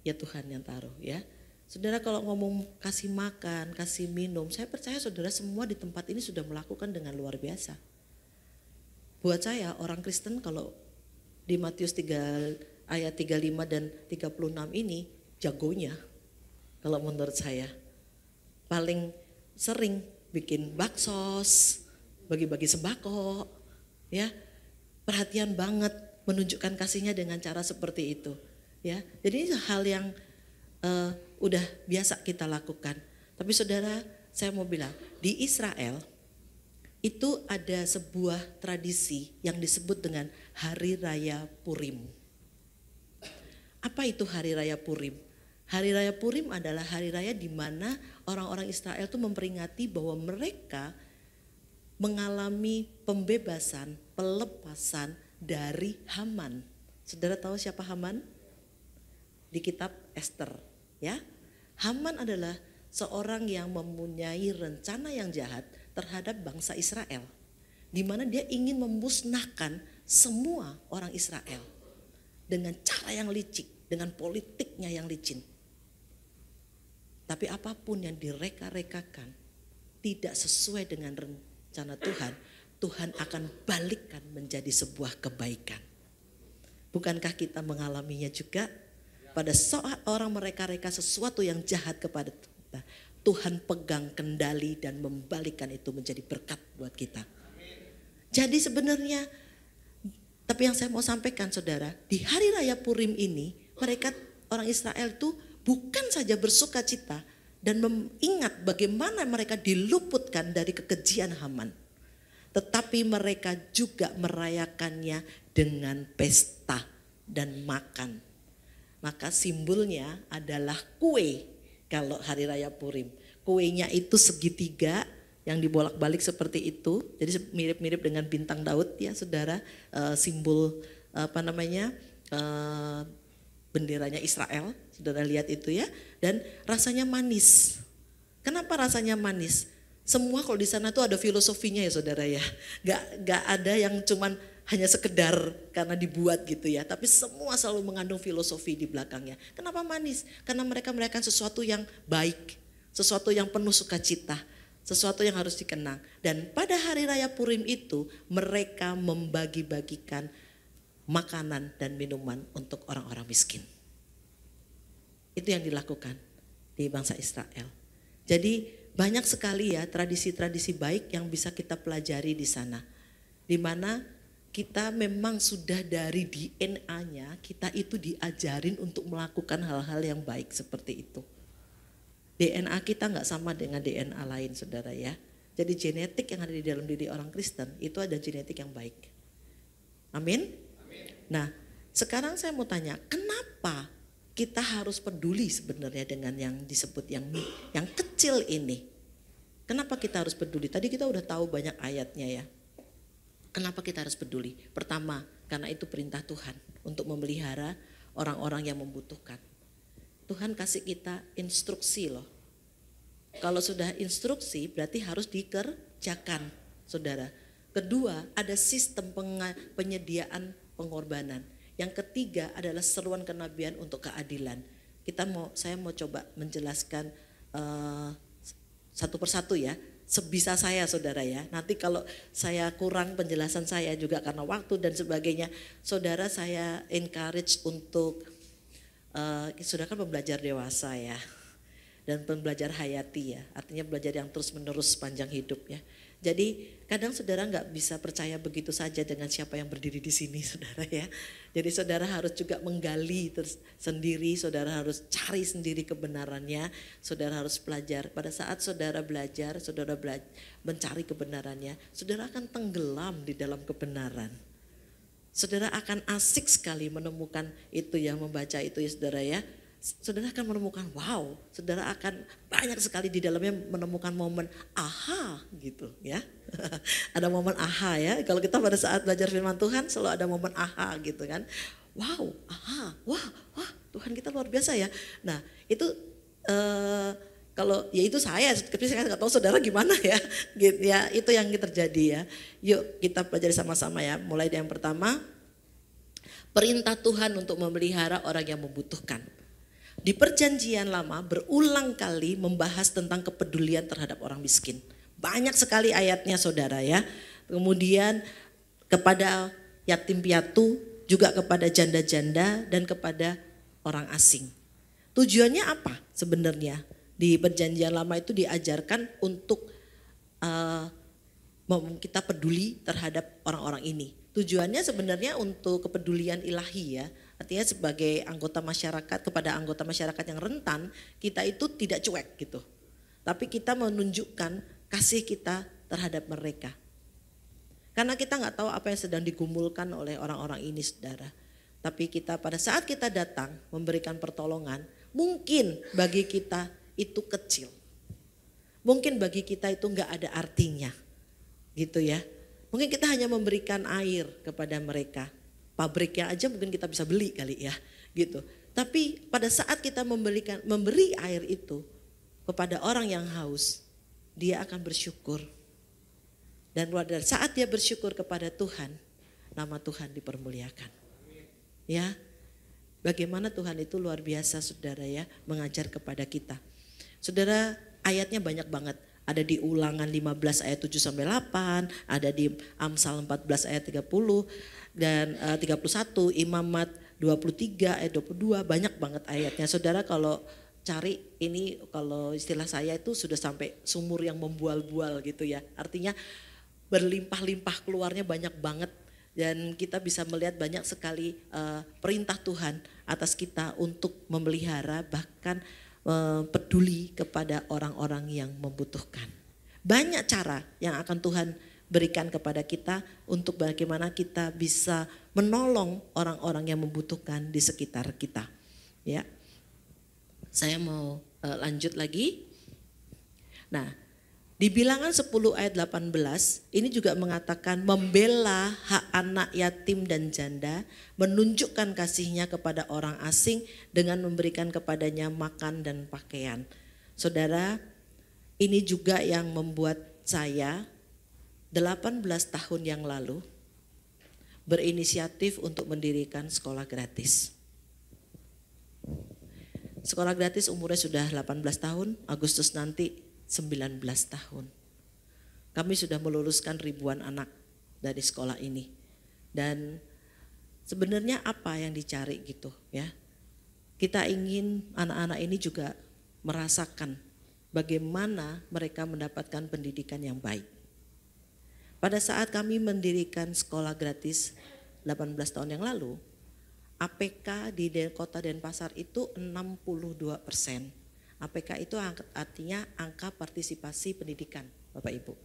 ya Tuhan yang taruh ya. Saudara kalau ngomong kasih makan, kasih minum, saya percaya saudara semua di tempat ini sudah melakukan dengan luar biasa. Buat saya orang Kristen kalau di Matius 3 ayat 35 dan 36 ini jagonya kalau menurut saya. Paling sering bikin baksos, bagi-bagi sembako, ya perhatian banget menunjukkan kasihnya dengan cara seperti itu. Ya, jadi ini hal yang udah biasa kita lakukan. Tapi saudara, saya mau bilang di Israel itu ada sebuah tradisi yang disebut dengan Hari Raya Purim. Apa itu Hari Raya Purim? Hari Raya Purim adalah hari raya di mana orang-orang Israel itu memperingati bahwa mereka mengalami pembebasan, pelepasan dari Haman. Saudara tahu siapa Haman? Di kitab Esther, ya. Haman adalah seorang yang mempunyai rencana yang jahat terhadap bangsa Israel, di mana dia ingin memusnahkan semua orang Israel dengan cara yang licik, dengan politiknya yang licin. Tapi apapun yang direka-rekakan tidak sesuai dengan rencana Tuhan, Tuhan akan balikkan menjadi sebuah kebaikan. Bukankah kita mengalaminya juga? Pada saat orang mereka-reka sesuatu yang jahat kepada kita, Tuhan pegang kendali dan membalikkan itu menjadi berkat buat kita. Jadi sebenarnya, tapi yang saya mau sampaikan saudara, di hari raya Purim ini, mereka orang Israel itu bukan saja bersuka cita dan mengingat bagaimana mereka diluputkan dari kekejian Haman. Tetapi mereka juga merayakannya dengan pesta dan makan. Maka simbolnya adalah kue kalau hari raya Purim. Kuenya itu segitiga yang dibolak-balik seperti itu. Jadi mirip-mirip dengan bintang Daud ya saudara. Simbol benderanya Israel. Saudara lihat itu ya. Dan rasanya manis. Kenapa rasanya manis? Semua kalau di sana tuh ada filosofinya ya saudara ya. Gak ada yang cuman hanya sekedar karena dibuat gitu ya. Tapi semua selalu mengandung filosofi di belakangnya. Kenapa manis? Karena mereka merayakan sesuatu yang baik. Sesuatu yang penuh sukacita. Sesuatu yang harus dikenang. Dan pada hari raya Purim itu mereka membagi-bagikan makanan dan minuman untuk orang-orang miskin. Itu yang dilakukan di bangsa Israel. Jadi banyak sekali ya tradisi-tradisi baik yang bisa kita pelajari di sana. Di mana kita memang sudah dari DNA-nya kita itu diajarin untuk melakukan hal-hal yang baik seperti itu. DNA kita nggak sama dengan DNA lain saudara ya. Jadi genetik yang ada di dalam diri orang Kristen itu ada genetik yang baik. Amin? Nah sekarang saya mau tanya, kenapa kita harus peduli sebenarnya dengan yang disebut yang kecil ini? Kenapa kita harus peduli? Tadi kita udah tahu banyak ayatnya ya. Kenapa kita harus peduli? Pertama, karena itu perintah Tuhan untuk memelihara orang-orang yang membutuhkan. Tuhan kasih kita instruksi loh. Kalau sudah instruksi berarti harus dikerjakan saudara. Kedua, ada sistem penyediaan pengorbanan. Yang ketiga adalah seruan kenabian untuk keadilan. Saya mau coba menjelaskan satu persatu ya, sebisa saya saudara ya. Nanti kalau saya kurang penjelasan saya juga karena waktu dan sebagainya, saudara saya encourage untuk saudara kan pembelajar dewasa ya, dan pembelajar hayati ya, artinya belajar yang terus menerus sepanjang hidup ya. Jadi kadang saudara nggak bisa percaya begitu saja dengan siapa yang berdiri di sini saudara ya. Jadi saudara harus juga menggali sendiri, saudara harus cari sendiri kebenarannya, saudara harus belajar. Pada saat saudara belajar, mencari kebenarannya, saudara akan tenggelam di dalam kebenaran. Saudara akan asik sekali menemukan itu ya, membaca itu ya saudara ya. Saudara akan menemukan wow, saudara akan banyak sekali di dalamnya menemukan momen aha gitu ya. Ada momen aha ya, kalau kita pada saat belajar firman Tuhan selalu ada momen aha gitu kan. Wow, aha, wah Tuhan kita luar biasa ya. Nah itu kalau ya itu saya, tapi saya nggak tahu saudara gimana ya, gitu ya, itu yang terjadi ya. Yuk kita pelajari sama-sama ya, mulai dari yang pertama, perintah Tuhan untuk memelihara orang yang membutuhkan. Di perjanjian lama berulang kali membahas tentang kepedulian terhadap orang miskin. Banyak sekali ayatnya saudara ya. Kemudian kepada yatim piatu, juga kepada janda-janda dan kepada orang asing. Tujuannya apa sebenarnya? Di perjanjian lama itu diajarkan untuk kita peduli terhadap orang-orang ini. Tujuannya sebenarnya untuk kepedulian ilahi ya. Artinya sebagai anggota masyarakat, kepada anggota masyarakat yang rentan, kita itu tidak cuek gitu. Tapi kita menunjukkan kasih kita terhadap mereka. Karena kita nggak tahu apa yang sedang digumulkan oleh orang-orang ini saudara. Tapi kita pada saat kita datang memberikan pertolongan, mungkin bagi kita itu kecil. Mungkin bagi kita itu nggak ada artinya gitu ya. Mungkin kita hanya memberikan air kepada mereka. Pabriknya aja mungkin kita bisa beli kali ya gitu. Tapi pada saat kita memberi air itu kepada orang yang haus, dia akan bersyukur. Dan pada saat dia bersyukur kepada Tuhan, nama Tuhan dipermuliakan. Ya, bagaimana Tuhan itu luar biasa saudara ya, mengajar kepada kita. Saudara, ayatnya banyak banget. Ada di Ulangan 15 ayat 7 sampai 8, ada di Amsal 14 ayat 30 dan 31, Imamat 23 ayat 22, banyak banget ayatnya. Saudara kalau cari ini, kalau istilah saya itu sudah sampai sumur yang membual-bual gitu ya. Artinya berlimpah-limpah keluarnya banyak banget. Dan kita bisa melihat banyak sekali perintah Tuhan atas kita untuk memelihara bahkan peduli kepada orang-orang yang membutuhkan. Banyak cara yang akan Tuhan berikan kepada kita untuk bagaimana kita bisa menolong orang-orang yang membutuhkan di sekitar kita. Ya, saya mau lanjut lagi. Nah, di Bilangan 10 ayat 18 ini juga mengatakan membela hak anak yatim dan janda, menunjukkan kasihnya kepada orang asing dengan memberikan kepadanya makan dan pakaian. Saudara, Ini juga yang membuat saya 18 tahun yang lalu berinisiatif untuk mendirikan sekolah gratis. Sekolah gratis umurnya sudah 18 tahun, Agustus nanti 19 tahun. Kami sudah meluluskan ribuan anak dari sekolah ini. Dan sebenarnya apa yang dicari gitu ya? Kita ingin anak-anak ini juga merasakan bagaimana mereka mendapatkan pendidikan yang baik. Pada saat kami mendirikan sekolah gratis 18 tahun yang lalu, APK di Kota Denpasar itu 62%. APK itu artinya angka partisipasi pendidikan, Bapak Ibu.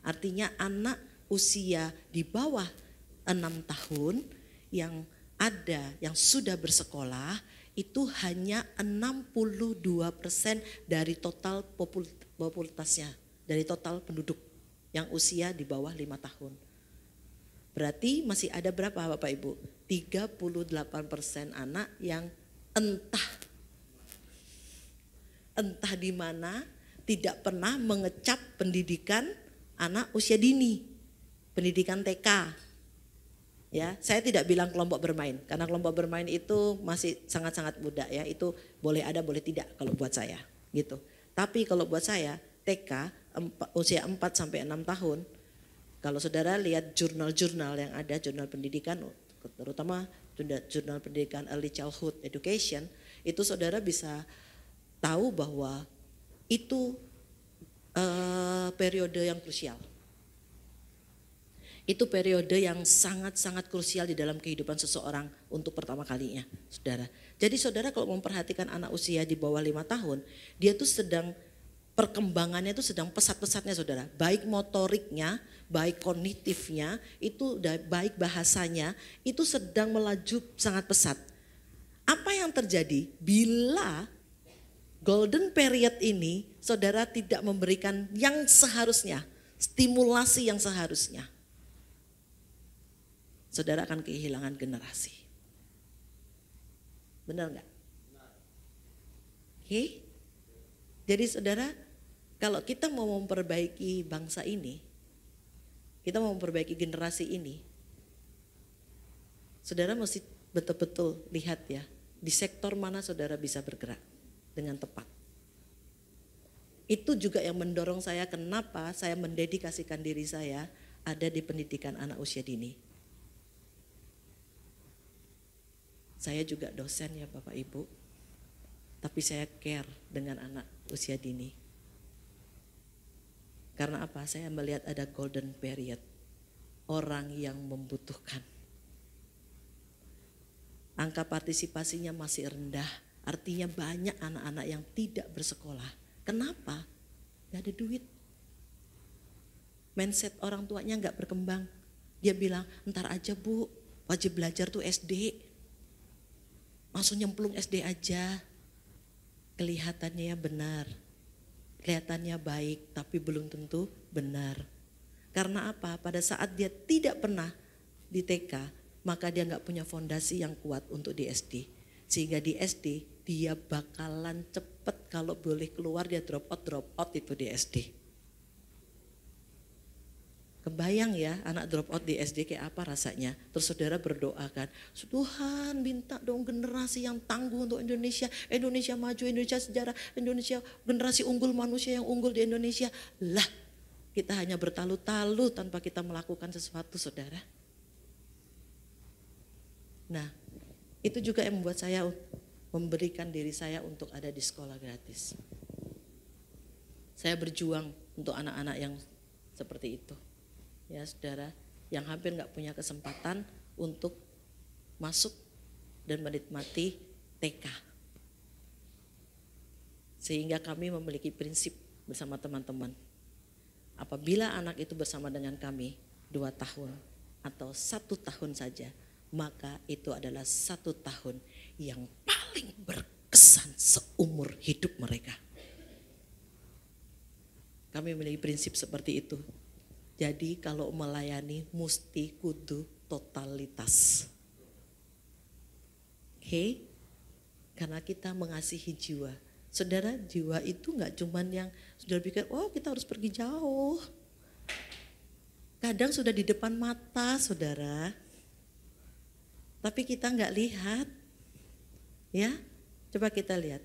Artinya anak usia di bawah 6 tahun yang sudah bersekolah itu hanya 62% dari total populasinya, dari total penduduk yang usia di bawah 5 tahun. Berarti masih ada berapa Bapak Ibu? 38% anak yang entah di mana tidak pernah mengecap pendidikan anak usia dini, pendidikan TK. Ya, saya tidak bilang kelompok bermain karena kelompok bermain itu masih sangat-sangat muda ya, itu boleh ada boleh tidak kalau buat saya gitu. Tapi kalau buat saya TK usia 4 sampai 6 tahun, kalau saudara lihat jurnal-jurnal yang ada, jurnal pendidikan terutama jurnal pendidikan early childhood education, itu saudara bisa tahu bahwa itu periode yang krusial. Itu periode yang sangat-sangat krusial di dalam kehidupan seseorang untuk pertama kalinya, saudara. Jadi saudara kalau memperhatikan anak usia di bawah 5 tahun, dia tuh sedang perkembangannya itu sedang pesat-pesatnya saudara. Baik motoriknya, baik kognitifnya, itu baik bahasanya, itu sedang melaju sangat pesat. Apa yang terjadi bila golden period ini saudara tidak memberikan yang seharusnya, stimulasi yang seharusnya? Saudara akan kehilangan generasi. Benar nggak? Oke? Jadi saudara, kalau kita mau memperbaiki bangsa ini, kita mau memperbaiki generasi ini, saudara mesti betul-betul lihat ya, di sektor mana saudara bisa bergerak dengan tepat. Itu juga yang mendorong saya kenapa saya mendedikasikan diri saya ada di pendidikan anak usia dini. Saya juga dosen ya Bapak Ibu, tapi saya care dengan anak usia dini. Karena apa? Saya melihat ada golden period, orang yang membutuhkan. Angka partisipasinya masih rendah, artinya banyak anak-anak yang tidak bersekolah. Kenapa? Gak ada duit. Mindset orang tuanya gak berkembang. Dia bilang, ntar aja Bu, wajib belajar tuh SD. Langsung nyemplung SD aja. Kelihatannya ya benar. Kelihatannya baik tapi belum tentu benar. Karena apa? Pada saat dia tidak pernah di TK, maka dia gak punya fondasi yang kuat untuk di SD. Sehingga di SD dia bakalan cepet kalau boleh keluar dia drop out itu di SD. Kebayang ya anak drop out di SD kayak apa rasanya. Terus saudara berdoa kan, Tuhan minta dong generasi yang tangguh untuk Indonesia. Indonesia maju, Indonesia sejarah, Indonesia generasi unggul, manusia yang unggul di Indonesia. Lah kita hanya bertalu-talu tanpa kita melakukan sesuatu saudara. Nah itu juga yang membuat saya memberikan diri saya untuk ada di sekolah gratis. Saya berjuang untuk anak-anak yang seperti itu. Ya saudara, yang hampir gak punya kesempatan untuk masuk dan menikmati TK. Sehingga kami memiliki prinsip bersama teman-teman. Apabila anak itu bersama dengan kami 2 tahun atau 1 tahun saja, maka itu adalah 1 tahun yang paling berkesan seumur hidup mereka. Kami memiliki prinsip seperti itu. Jadi kalau melayani mesti kudu totalitas. Oke? Karena kita mengasihi jiwa. Saudara, jiwa itu nggak cuman yang saudara pikir, oh kita harus pergi jauh. Kadang sudah di depan mata saudara, tapi kita nggak lihat. Ya, coba kita lihat.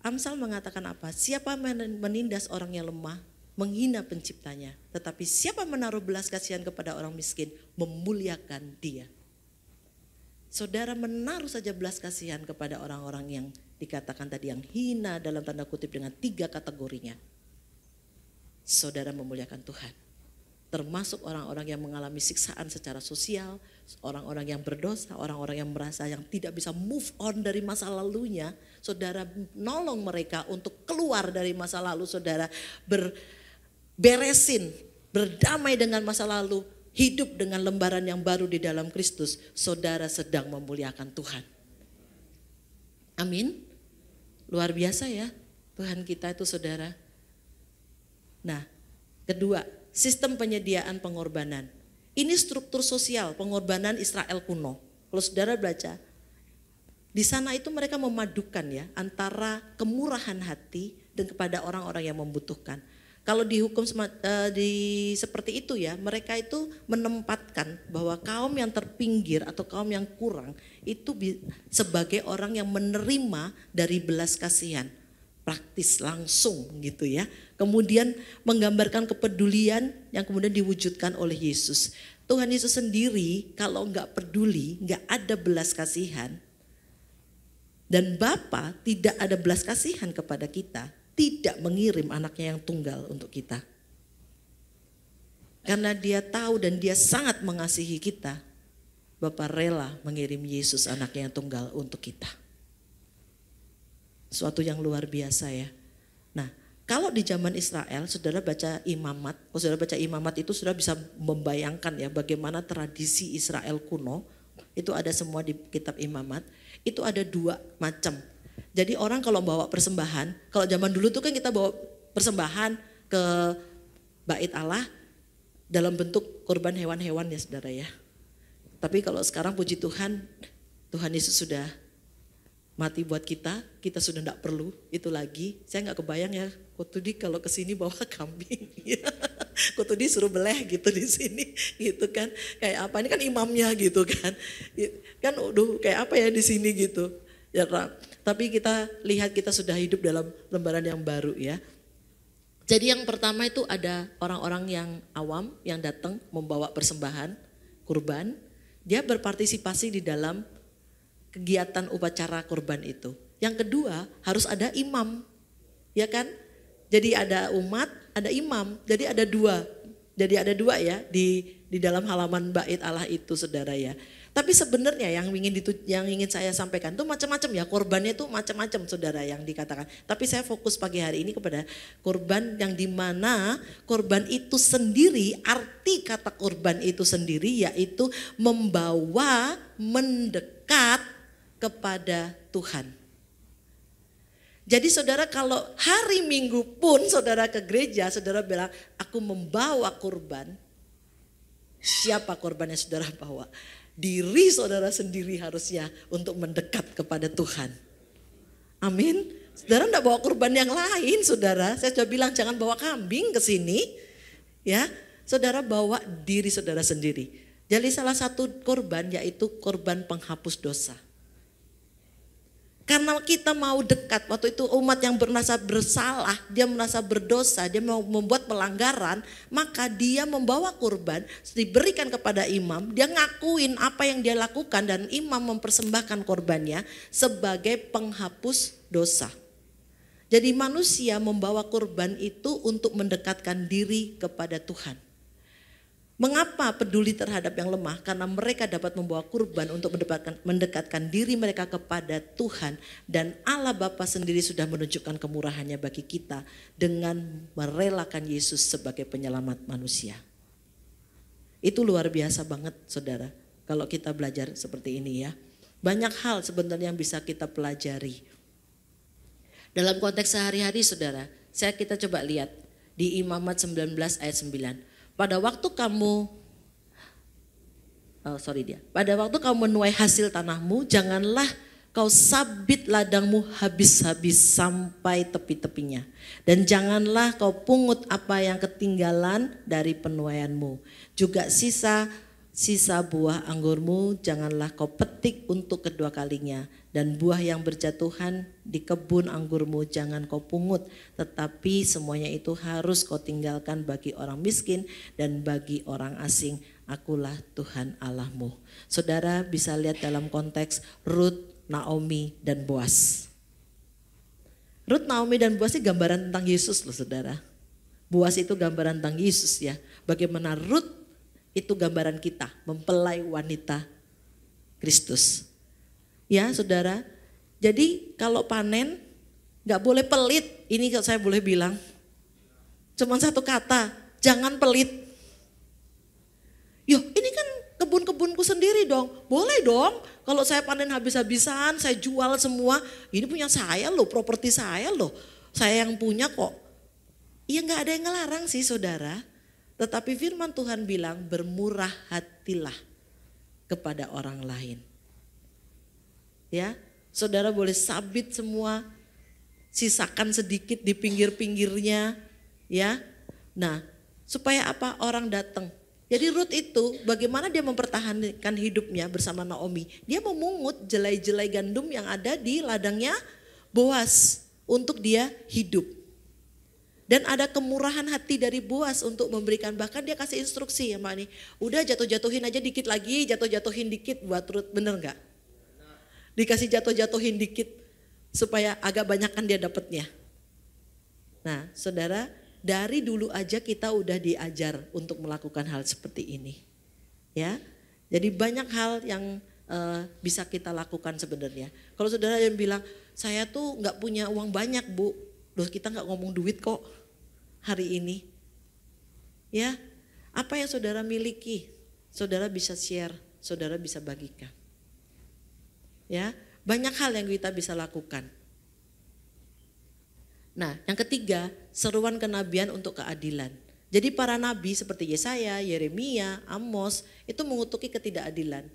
Amsal mengatakan apa? Siapa menindas orang yang lemah, menghina penciptanya. Tetapi siapa menaruh belas kasihan kepada orang miskin, memuliakan dia. Saudara menaruh saja belas kasihan kepada orang-orang yang dikatakan tadi yang hina dalam tanda kutip dengan 3 kategorinya. Saudara memuliakan Tuhan. Termasuk orang-orang yang mengalami siksaan secara sosial, orang-orang yang berdosa, orang-orang yang merasa yang tidak bisa move on dari masa lalunya. Saudara nolong mereka untuk keluar dari masa lalu, saudara beresin, berdamai dengan masa lalu, hidup dengan lembaran yang baru di dalam Kristus. Saudara sedang memuliakan Tuhan. Amin. Luar biasa ya Tuhan kita itu saudara. Nah, kedua, sistem penyediaan pengorbanan. Ini struktur sosial pengorbanan Israel kuno. Kalau saudara baca, di sana itu mereka memadukan ya antara kemurahan hati dan kepada orang-orang yang membutuhkan. Kalau dihukum seperti itu ya, mereka itu menempatkan bahwa kaum yang terpinggir atau kaum yang kurang itu sebagai orang yang menerima dari belas kasihan. Praktis langsung gitu ya. Kemudian menggambarkan kepedulian yang kemudian diwujudkan oleh Yesus. Tuhan Yesus sendiri kalau enggak peduli, enggak ada belas kasihan. Dan Bapa tidak ada belas kasihan kepada kita. Tidak mengirim anaknya yang tunggal untuk kita. Karena dia tahu dan dia sangat mengasihi kita. Bapa rela mengirim Yesus anaknya yang tunggal untuk kita. Suatu yang luar biasa ya. Nah, kalau di zaman Israel, saudara baca Imamat. Kalau saudara baca Imamat itu sudah bisa membayangkan ya bagaimana tradisi Israel kuno. Itu ada semua di kitab Imamat. Itu ada 2 macam. Jadi orang kalau bawa persembahan, kalau zaman dulu tuh kan kita bawa persembahan ke bait Allah dalam bentuk korban hewan-hewan ya saudara ya. Tapi kalau sekarang puji Tuhan, Tuhan Yesus sudah mati buat kita sudah enggak perlu itu lagi. Saya enggak kebayang ya, Kotudi kalau ke sini bawa kambing. Kotudi suruh beleh gitu di sini gitu kan. Kayak apa, ini kan imamnya gitu kan. Kan kayak apa ya di sini gitu. Ya, tapi kita lihat kita sudah hidup dalam lembaran yang baru ya. Jadi yang pertama itu ada orang-orang yang awam yang datang membawa persembahan, kurban. Dia berpartisipasi di dalam kegiatan upacara kurban itu. Yang kedua harus ada imam, ya kan? Jadi ada umat, ada imam. Jadi ada 2. Jadi ada 2 ya di dalam halaman bait Allah itu saudara ya. Tapi sebenarnya yang ingin saya sampaikan itu macam-macam ya, korbannya itu macam-macam saudara yang dikatakan. Tapi saya fokus pagi hari ini kepada korban yang dimana korban itu sendiri, arti kata korban itu sendiri yaitu membawa, mendekat kepada Tuhan. Jadi saudara kalau hari Minggu pun saudara ke gereja, saudara bilang aku membawa korban. Siapa korban yang saudara bawa? Diri saudara sendiri harusnya untuk mendekat kepada Tuhan. Amin. Saudara enggak bawa kurban yang lain saudara. Saya sudah bilang jangan bawa kambing ke sini. Ya, saudara bawa diri saudara sendiri. Jadi salah satu korban yaitu korban penghapus dosa. Karena kita mau dekat, waktu itu umat yang merasa bersalah, dia merasa berdosa, dia mau membuat pelanggaran, maka dia membawa kurban, diberikan kepada imam, dia ngakuin apa yang dia lakukan dan imam mempersembahkan korbannya sebagai penghapus dosa. Jadi manusia membawa kurban itu untuk mendekatkan diri kepada Tuhan. Mengapa peduli terhadap yang lemah? Karena mereka dapat membawa kurban untuk mendekatkan diri mereka kepada Tuhan. Dan Allah Bapa sendiri sudah menunjukkan kemurahannya bagi kita dengan merelakan Yesus sebagai penyelamat manusia. Itu luar biasa banget saudara. Kalau kita belajar seperti ini ya. Banyak hal sebenarnya yang bisa kita pelajari. Dalam konteks sehari-hari saudara, kita coba lihat di Imamat 19 ayat 9. Pada waktu kamu menuai hasil tanahmu, janganlah kau sabit ladangmu habis-habis sampai tepi-tepinya. Dan janganlah kau pungut apa yang ketinggalan dari penuaianmu. Juga sisa buah anggurmu janganlah kau petik untuk kedua kalinya. Dan buah yang berjatuhan di kebun anggurmu jangan kau pungut. Tetapi semuanya itu harus kau tinggalkan bagi orang miskin dan bagi orang asing. Akulah Tuhan Allahmu. Saudara bisa lihat dalam konteks Rut, Naomi, dan Boas. Rut, Naomi, dan Boas ini gambaran tentang Yesus loh saudara. Boas itu gambaran tentang Yesus ya. Bagaimana Rut itu gambaran kita, mempelai wanita Kristus. Ya saudara, jadi kalau panen gak boleh pelit. Ini kalau saya boleh bilang, cuma satu kata, jangan pelit. Yo, ini kan kebun-kebunku sendiri dong. Boleh dong, kalau saya panen habis-habisan, saya jual semua. Ini punya saya loh, properti saya loh. Saya yang punya kok. Iya gak ada yang ngelarang sih saudara. Tetapi firman Tuhan bilang bermurah hatilah kepada orang lain. Ya, saudara boleh sabit semua, sisakan sedikit di pinggir-pinggirnya, ya. Nah, supaya apa? Orang datang. Jadi Rut itu bagaimana dia mempertahankan hidupnya bersama Naomi? Dia memungut jelai-jelai gandum yang ada di ladangnya Boas untuk dia hidup. Dan ada kemurahan hati dari Boas untuk memberikan, bahkan dia kasih instruksi ya Mbak ini. Udah jatuh-jatuhin aja dikit lagi, jatuh-jatuhin dikit buat Rut, bener gak? Dikasih jatuh-jatuhin dikit supaya agak banyakkan dia dapatnya. Nah saudara, dari dulu aja kita udah diajar untuk melakukan hal seperti ini. Ya, jadi banyak hal yang bisa kita lakukan sebenarnya. Kalau saudara yang bilang, saya tuh gak punya uang banyak Bu. Loh kita gak ngomong duit kok hari ini. Ya, apa yang saudara miliki, saudara bisa share, saudara bisa bagikan. Ya, banyak hal yang kita bisa lakukan. Nah, yang ketiga, seruan kenabian untuk keadilan. Jadi para nabi seperti Yesaya, Yeremia, Amos itu mengutuki ketidakadilan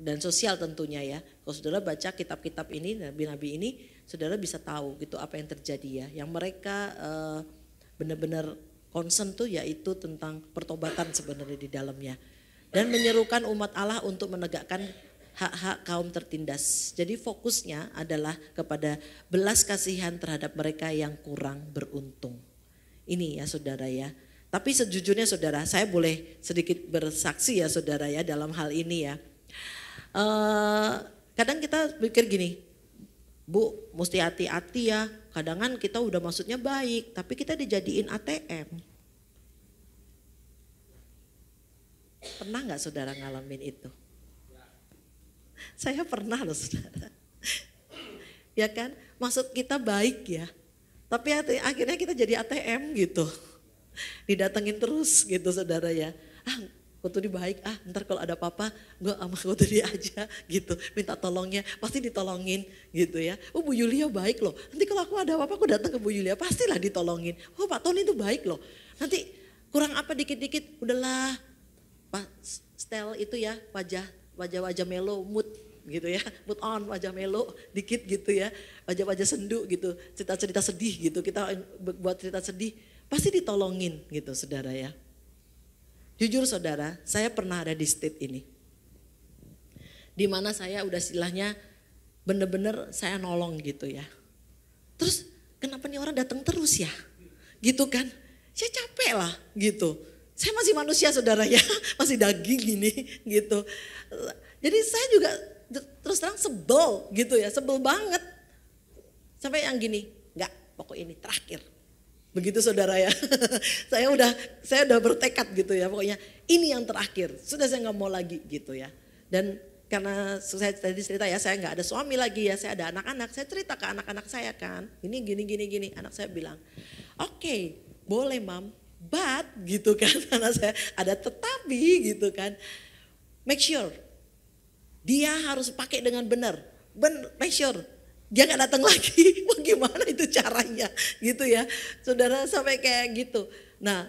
dan sosial tentunya ya. Kalau saudara baca kitab-kitab ini, nabi-nabi ini, saudara bisa tahu gitu apa yang terjadi ya. Yang mereka benar-benar concern tuh yaitu tentang pertobatan sebenarnya di dalamnya. Dan menyerukan umat Allah untuk menegakkan hak-hak kaum tertindas. Jadi fokusnya adalah kepada belas kasihan terhadap mereka yang kurang beruntung. Ini ya saudara ya. Tapi sejujurnya saudara, saya boleh sedikit bersaksi ya saudara ya dalam hal ini ya. Kadang kita pikir gini, Bu mesti hati-hati ya. Kadang kita udah maksudnya baik, tapi kita dijadiin ATM. Pernah gak saudara ngalamin itu? Saya pernah loh saudara. Ya kan, maksud kita baik ya. Tapi akhirnya kita jadi ATM gitu. Didatengin terus gitu saudara ya. Kau tuh baik, ntar kalau ada apa-apa gue sama kau tuh dia aja gitu. Minta tolongnya, pasti ditolongin gitu ya. Oh Bu Yulia baik loh, nanti kalau aku ada apa-apa aku datang ke Bu Yulia pastilah ditolongin. Oh Pak Tony itu baik loh, nanti kurang apa dikit-dikit udahlah. Pak Stel itu ya wajah-wajah melo mood gitu ya. Mood on, wajah melo dikit gitu ya. Wajah-wajah sendu gitu, cerita-cerita sedih gitu. Kita buat cerita sedih, pasti ditolongin gitu saudara ya. Jujur saudara, saya pernah ada di state ini. Di mana saya udah istilahnya bener-bener saya nolong gitu ya. Terus kenapa nih orang datang terus ya? Gitu kan, saya capek lah gitu. Saya masih manusia saudara ya, masih daging gini gitu. Jadi saya juga terus terang sebel gitu ya, sebel banget. Sampai yang gini, enggak pokok ini terakhir. Begitu saudara ya, saya udah bertekad gitu ya, pokoknya ini yang terakhir, sudah saya nggak mau lagi gitu ya. Dan karena saya tadi cerita ya, saya nggak ada suami lagi ya, saya ada anak-anak, saya cerita ke anak-anak saya kan, ini gini, anak saya bilang, oke, boleh mam, but gitu kan, anak saya ada tetapi gitu kan, make sure dia harus pakai dengan benar, make sure. Dia gak datang lagi, wah gimana itu caranya gitu ya. Saudara sampai kayak gitu. Nah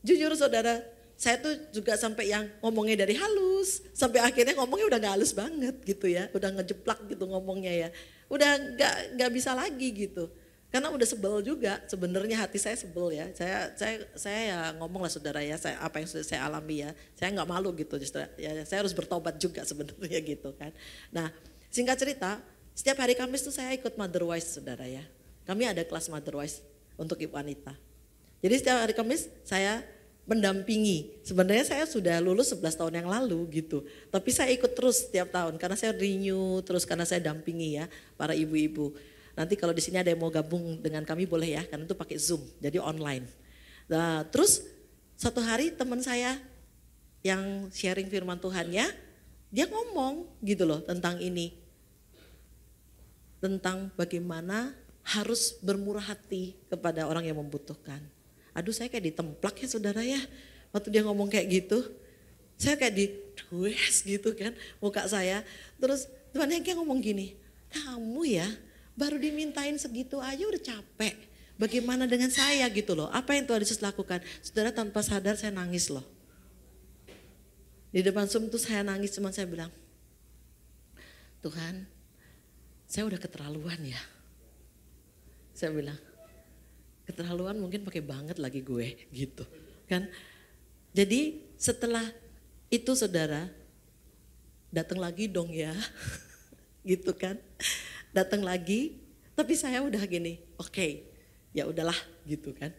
jujur saudara, saya tuh juga sampai yang ngomongnya dari halus halus. Sampai akhirnya ngomongnya udah gak halus banget gitu ya. Udah ngejeplak gitu ngomongnya ya. Udah gak bisa lagi gitu. Karena udah sebel juga, sebenarnya hati saya sebel ya. Saya ya ngomong lah saudara ya, apa yang sudah saya alami ya. Saya nggak malu gitu, ya, saya harus bertobat juga sebenarnya gitu kan. Nah singkat cerita, setiap hari Kamis tuh saya ikut Motherwise saudara ya. Kami ada kelas Motherwise untuk ibu wanita. Jadi setiap hari Kamis saya mendampingi. Sebenarnya saya sudah lulus 11 tahun yang lalu gitu. Tapi saya ikut terus setiap tahun karena saya renew terus karena saya dampingi ya para ibu-ibu. Nanti kalau di sini ada yang mau gabung dengan kami boleh ya, karena itu pakai Zoom, jadi online. Nah, terus satu hari teman saya yang sharing firman Tuhannya, dia ngomong gitu loh tentang ini. Tentang bagaimana harus bermurah hati kepada orang yang membutuhkan. Aduh saya kayak ditemplak ya saudara ya, waktu dia ngomong kayak gitu. Saya kayak didues gitu kan muka saya. Terus Tuhan yang kayak ngomong gini, kamu ya baru dimintain segitu aja udah capek. Bagaimana dengan saya gitu loh. Apa yang Tuhan Yesus lakukan? Saudara tanpa sadar saya nangis loh. Di depan Zoom tuh saya nangis cuman saya bilang, Tuhan saya udah keterlaluan ya. Saya bilang, keterlaluan mungkin pakai banget lagi gue gitu kan. Jadi setelah itu saudara, datang lagi dong ya gitu kan. Datang lagi, tapi saya udah gini, oke, ya udahlah gitu kan.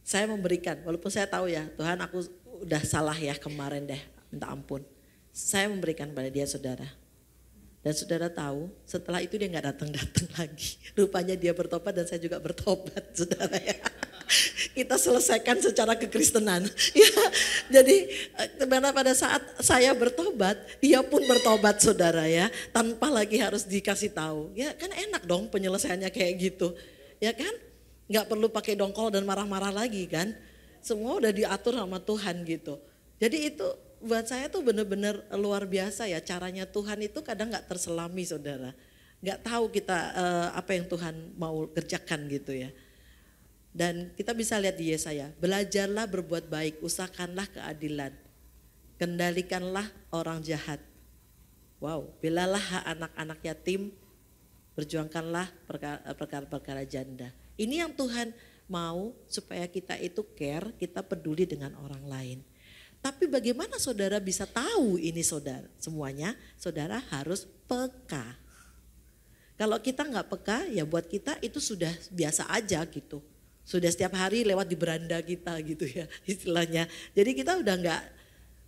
Saya memberikan, walaupun saya tahu ya Tuhan aku udah salah ya kemarin deh, minta ampun. Saya memberikan pada dia saudara. Dan saudara tahu setelah itu dia gak datang-datang lagi. Rupanya dia bertobat dan saya juga bertobat saudara ya. Kita selesaikan secara kekristenan. Ya, jadi karena pada saat saya bertobat, dia pun bertobat saudara ya. Tanpa lagi harus dikasih tahu. Ya kan enak dong penyelesaiannya kayak gitu. Ya kan? Gak perlu pakai dongkol dan marah-marah lagi kan. Semua udah diatur sama Tuhan gitu. Jadi itu buat saya tuh benar-benar luar biasa ya. Caranya Tuhan itu kadang gak terselami saudara. Gak tahu kita apa yang Tuhan mau kerjakan gitu ya. Dan kita bisa lihat di Yesaya, belajarlah berbuat baik, usahakanlah keadilan, kendalikanlah orang jahat. Wow, belalah hak anak-anak yatim, berjuangkanlah perkara-perkara janda. Ini yang Tuhan mau supaya kita itu care, kita peduli dengan orang lain. Tapi bagaimana saudara bisa tahu ini saudara? Semuanya saudara harus peka. Kalau kita nggak peka ya buat kita itu sudah biasa aja gitu. Sudah setiap hari lewat di beranda kita gitu ya istilahnya. Jadi kita udah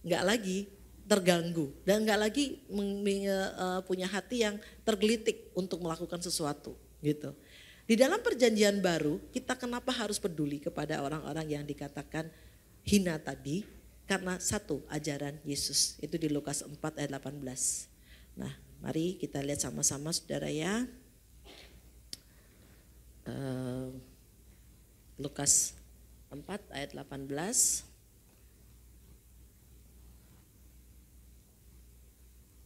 nggak lagi terganggu dan nggak lagi punya hati yang tergelitik untuk melakukan sesuatu gitu. Di dalam perjanjian baru kita kenapa harus peduli kepada orang-orang yang dikatakan hina tadi? Karena satu ajaran Yesus itu di Lukas 4 ayat 18. Nah mari kita lihat sama-sama saudara ya. Lukas 4 ayat 18.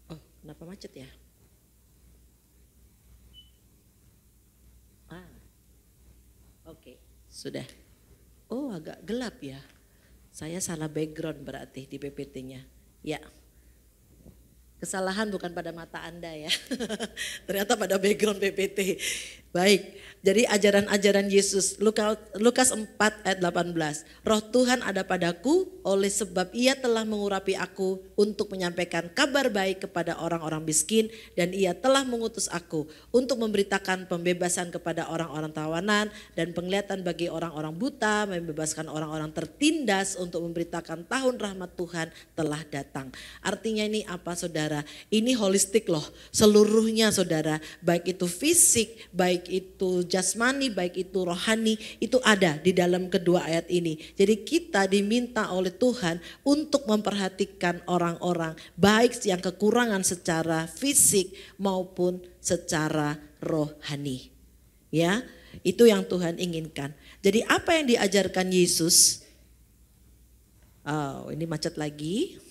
Oh, kenapa macet ya? Oke, sudah. Oh, agak gelap ya. Saya salah background berarti di PPT-nya. Ya. Kesalahan bukan pada mata Anda ya. Ternyata pada background PPT. Baik, jadi ajaran-ajaran Yesus. Lukas 4 ayat 18. Roh Tuhan ada padaku oleh sebab ia telah mengurapi aku untuk menyampaikan kabar baik kepada orang-orang miskin. Dan ia telah mengutus aku untuk memberitakan pembebasan kepada orang-orang tawanan dan penglihatan bagi orang-orang buta, membebaskan orang-orang tertindas, untuk memberitakan tahun rahmat Tuhan telah datang. Artinya ini apa saudara? Ini holistik loh, seluruhnya saudara. Baik itu fisik, baik itu jasmani, baik itu rohani, itu ada di dalam kedua ayat ini. Jadi kita diminta oleh Tuhan untuk memperhatikan orang-orang baik yang kekurangan secara fisik maupun secara rohani. Ya, itu yang Tuhan inginkan. Jadi apa yang diajarkan Yesus? Oh, ini macet lagi.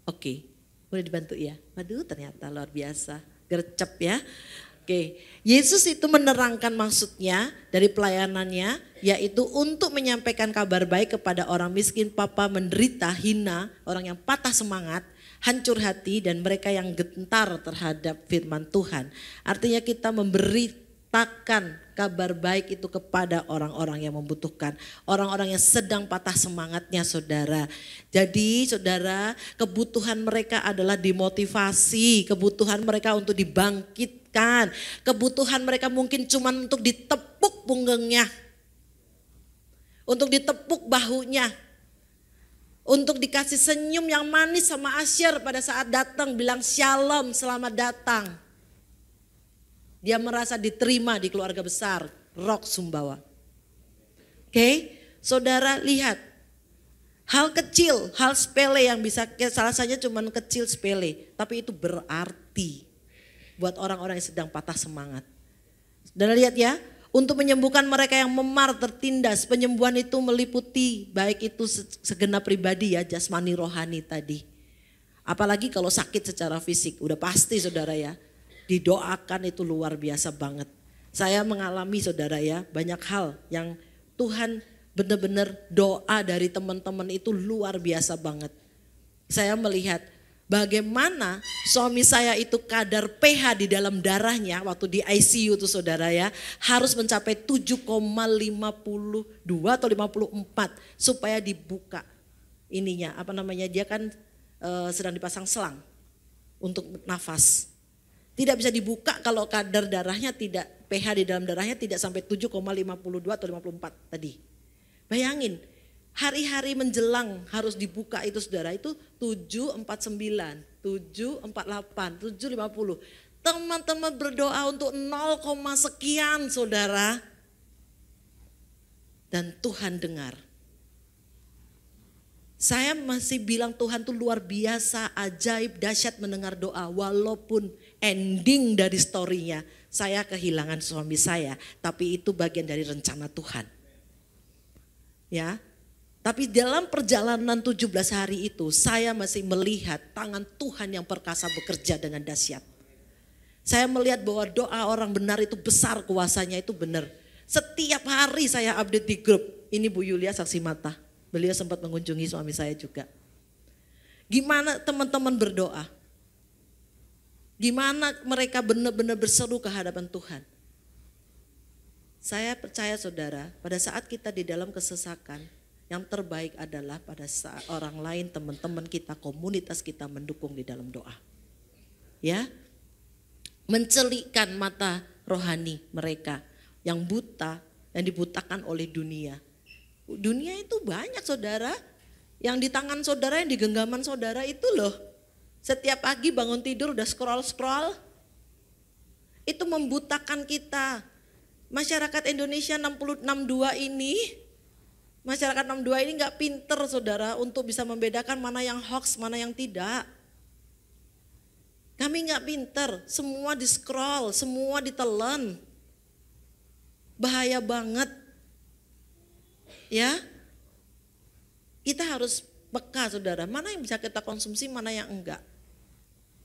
Oke, boleh dibantu ya. Waduh ternyata luar biasa, gercep ya. Oke, Yesus itu menerangkan maksudnya dari pelayanannya, yaitu untuk menyampaikan kabar baik kepada orang miskin, papa, menderita, hina, orang yang patah semangat, hancur hati, dan mereka yang gentar terhadap firman Tuhan. Artinya kita memberitakan kabar baik itu kepada orang-orang yang membutuhkan, orang-orang yang sedang patah semangatnya, saudara. Jadi saudara, kebutuhan mereka adalah dimotivasi, kebutuhan mereka untuk dibangkitkan, kebutuhan mereka mungkin cuma untuk ditepuk punggungnya, untuk ditepuk bahunya, untuk dikasih senyum yang manis sama asyir pada saat datang, bilang shalom, selamat datang. Dia merasa diterima di keluarga besar, Rock Sumbawa. Oke, saudara lihat, hal kecil, hal sepele yang bisa, salah satunya cuma kecil sepele, tapi itu berarti buat orang-orang yang sedang patah semangat. Saudara lihat ya, untuk menyembuhkan mereka yang memar, tertindas, penyembuhan itu meliputi baik itu segenap pribadi ya, jasmani rohani tadi. Apalagi kalau sakit secara fisik, udah pasti saudara ya, didoakan itu luar biasa banget. Saya mengalami saudara ya, banyak hal yang Tuhan benar-benar doa dari teman-teman itu luar biasa banget. Saya melihat bagaimana suami saya itu kadar pH di dalam darahnya waktu di ICU tuh saudara ya, harus mencapai 7,52 atau 54 supaya dibuka ininya, apa namanya, dia kan sedang dipasang selang untuk nafas. Tidak bisa dibuka kalau kadar darahnya tidak, pH di dalam darahnya tidak sampai 7,52 atau 54 tadi. Bayangin, hari-hari menjelang harus dibuka itu saudara, itu 749, 748, 750. Teman-teman berdoa untuk 0, sekian saudara. Dan Tuhan dengar. Saya masih bilang Tuhan tuh luar biasa, ajaib, dahsyat mendengar doa. Walaupun ending dari story-nya saya kehilangan suami saya, tapi itu bagian dari rencana Tuhan. Ya. Tapi dalam perjalanan 17 hari itu saya masih melihat tangan Tuhan yang perkasa bekerja dengan dahsyat. Saya melihat bahwa doa orang benar itu besar, kuasanya itu benar. Setiap hari saya update di grup. Ini Bu Yulia saksi mata. Beliau sempat mengunjungi suami saya juga. Gimana teman-teman berdoa? Gimana mereka benar-benar berseru ke hadapan Tuhan? Saya percaya saudara, pada saat kita di dalam kesesakan, yang terbaik adalah pada saat orang lain, teman-teman kita, komunitas kita mendukung di dalam doa. Ya, mencelikkan mata rohani mereka yang buta, yang dibutakan oleh dunia. Dunia itu banyak saudara, yang di tangan saudara, yang di genggaman saudara itu loh. Setiap pagi bangun tidur udah scroll. Itu membutakan kita. Masyarakat Indonesia 62 ini, masyarakat 62 ini gak pinter saudara untuk bisa membedakan mana yang hoax, mana yang tidak. Kami gak pinter, semua di scroll, semua ditelan. Bahaya banget. Ya, kita harus peka saudara, mana yang bisa kita konsumsi, mana yang enggak.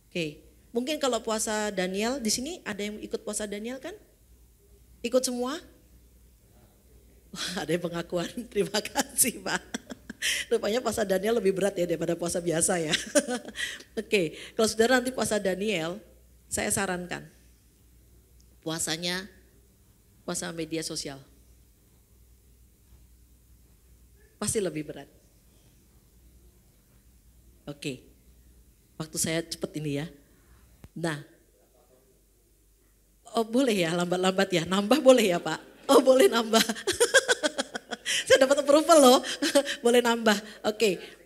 Oke, mungkin kalau puasa Daniel, di sini ada yang ikut puasa Daniel kan? Ikut semua? Wah, ada yang pengakuan, terima kasih Pak. Rupanya puasa Daniel lebih berat ya daripada puasa biasa ya. Oke, kalau saudara nanti puasa Daniel, saya sarankan puasanya puasa media sosial. Pasti lebih berat. Oke, waktu saya cepet ini ya. Nah, oh boleh ya lambat-lambat ya, nambah boleh ya Pak? Oh boleh nambah. Saya dapat approval loh, boleh nambah. Oke.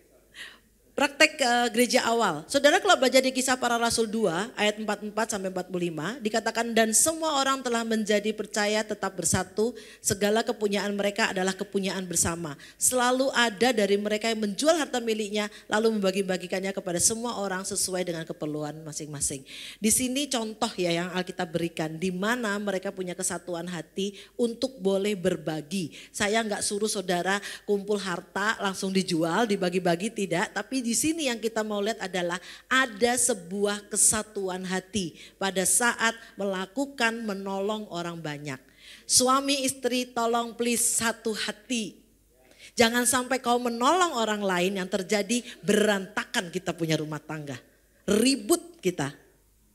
Praktek gereja awal. Saudara kalau baca di Kisah Para Rasul 2 ayat 44 sampai 45 dikatakan, dan semua orang telah menjadi percaya tetap bersatu, segala kepunyaan mereka adalah kepunyaan bersama. Selalu ada dari mereka yang menjual harta miliknya lalu membagi-bagikannya kepada semua orang sesuai dengan keperluan masing-masing. Di sini contoh ya yang Alkitab berikan, di mana mereka punya kesatuan hati untuk boleh berbagi. Saya nggak suruh saudara kumpul harta langsung dijual, dibagi-bagi, tidak, tapi Tetapi di sini yang kita mau lihat adalah ada sebuah kesatuan hati pada saat melakukan menolong orang banyak. Suami istri tolong please satu hati. Jangan sampai kau menolong orang lain yang terjadi berantakan kita punya rumah tangga. Ribut kita.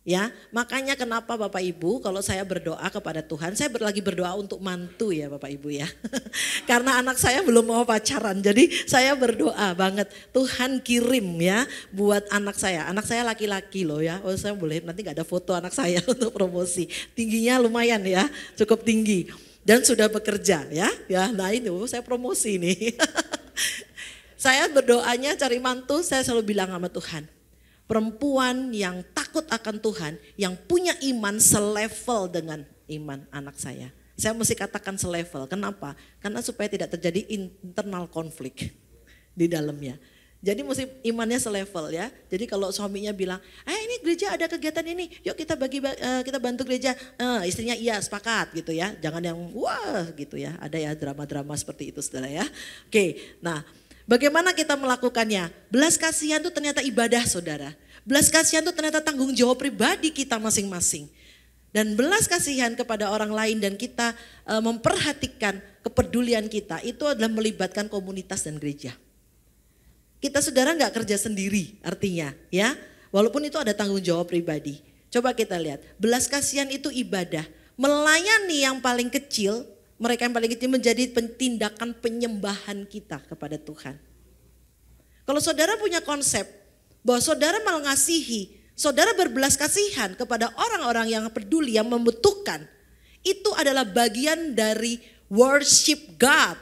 Ya, makanya kenapa Bapak Ibu kalau saya berdoa kepada Tuhan, saya lagi berdoa untuk mantu ya Bapak Ibu ya. Karena anak saya belum mau pacaran, jadi saya berdoa banget Tuhan kirim ya buat anak saya. Anak saya laki-laki loh ya, oh saya boleh nanti gak ada foto anak saya untuk promosi. Tingginya lumayan ya, cukup tinggi. Dan sudah bekerja ya, nah itu saya promosi nih. Saya berdoanya cari mantu, saya selalu bilang sama Tuhan. Perempuan yang takut akan Tuhan, yang punya iman selevel dengan iman anak saya. Saya mesti katakan selevel, kenapa? Karena supaya tidak terjadi internal konflik di dalamnya. Jadi mesti imannya selevel ya. Jadi kalau suaminya bilang, ini gereja ada kegiatan ini, yuk kita kita bantu gereja. Istrinya iya sepakat gitu ya. Jangan yang wah gitu ya. Ada ya drama-drama seperti itu saudara ya. Oke, nah. Bagaimana kita melakukannya? Belas kasihan itu ternyata ibadah saudara. Belas kasihan itu ternyata tanggung jawab pribadi kita masing-masing. Dan belas kasihan kepada orang lain dan kita memperhatikan kepedulian kita itu adalah melibatkan komunitas dan gereja. Kita saudara gak kerja sendiri artinya ya. Walaupun itu ada tanggung jawab pribadi. Coba kita lihat, belas kasihan itu ibadah. Melayani yang paling kecil, mereka yang paling kecil menjadi tindakan penyembahan kita kepada Tuhan. Kalau saudara punya konsep bahwa saudara mengasihi, saudara berbelas kasihan kepada orang-orang yang peduli, yang membutuhkan, itu adalah bagian dari worship God.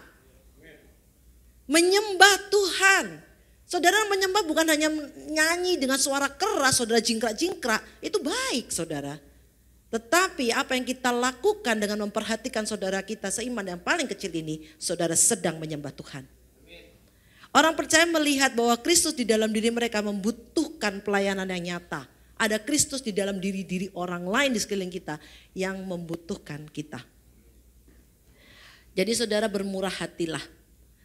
Menyembah Tuhan. Saudara menyembah bukan hanya nyanyi dengan suara keras, saudara jingkrak-jingkrak, itu baik saudara. Tetapi apa yang kita lakukan dengan memperhatikan saudara kita seiman yang paling kecil ini, saudara sedang menyembah Tuhan. Orang percaya melihat bahwa Kristus di dalam diri mereka membutuhkan pelayanan yang nyata. Ada Kristus di dalam diri-diri orang lain di sekeliling kita yang membutuhkan kita. Jadi saudara bermurah hatilah.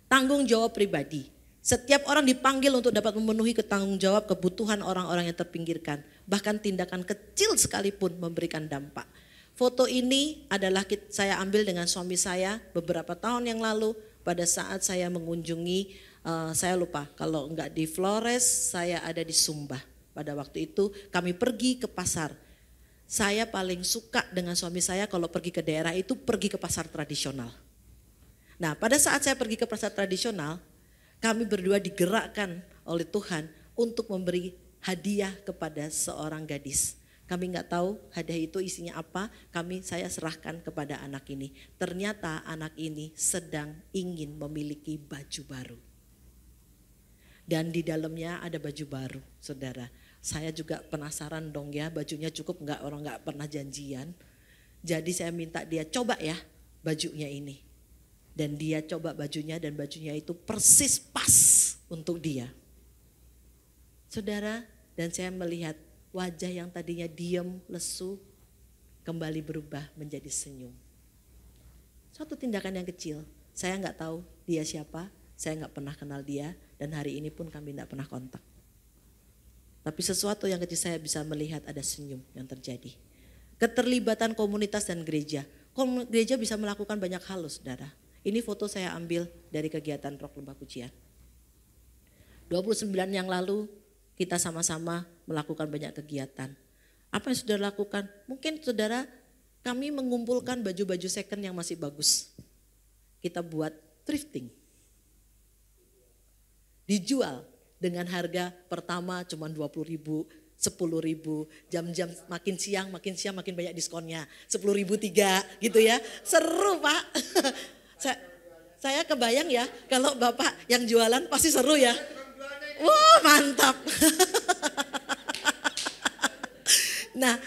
Tanggung jawab pribadi. Setiap orang dipanggil untuk dapat memenuhi ketanggung jawab kebutuhan orang-orang yang terpinggirkan. Bahkan tindakan kecil sekalipun memberikan dampak. Foto ini adalah saya ambil dengan suami saya beberapa tahun yang lalu pada saat saya mengunjungi, saya lupa kalau enggak di Flores, saya ada di Sumba. Pada waktu itu kami pergi ke pasar. Saya paling suka dengan suami saya kalau pergi ke daerah itu pergi ke pasar tradisional. Nah pada saat saya pergi ke pasar tradisional, kami berdua digerakkan oleh Tuhan untuk memberi hadiah kepada seorang gadis. Kami nggak tahu hadiah itu isinya apa, saya serahkan kepada anak ini. Ternyata anak ini sedang ingin memiliki baju baru. Dan di dalamnya ada baju baru, saudara. Saya juga penasaran dong ya, bajunya cukup nggak, orang nggak pernah janjian. Jadi saya minta dia coba ya bajunya ini. Dan dia coba bajunya dan bajunya itu persis pas untuk dia. Saudara, dan saya melihat wajah yang tadinya diam, lesu, kembali berubah menjadi senyum. Suatu tindakan yang kecil, saya nggak tahu dia siapa, saya nggak pernah kenal dia, dan hari ini pun kami nggak pernah kontak. Tapi sesuatu yang kecil saya bisa melihat ada senyum yang terjadi. Keterlibatan komunitas dan gereja. Gereja bisa melakukan banyak hal loh saudara. Ini foto saya ambil dari kegiatan Rock Lembah Pujian. 29 yang lalu kita sama-sama melakukan banyak kegiatan. Apa yang saudara lakukan? Mungkin saudara, kami mengumpulkan baju-baju second yang masih bagus. Kita buat thrifting. Dijual dengan harga pertama cuma 20.000, 10.000, jam-jam makin siang makin banyak diskonnya. 10.000 3 gitu ya. Seru Pak. Saya kebayang ya kalau Bapak yang jualan pasti seru ya. Wah mantap. Nah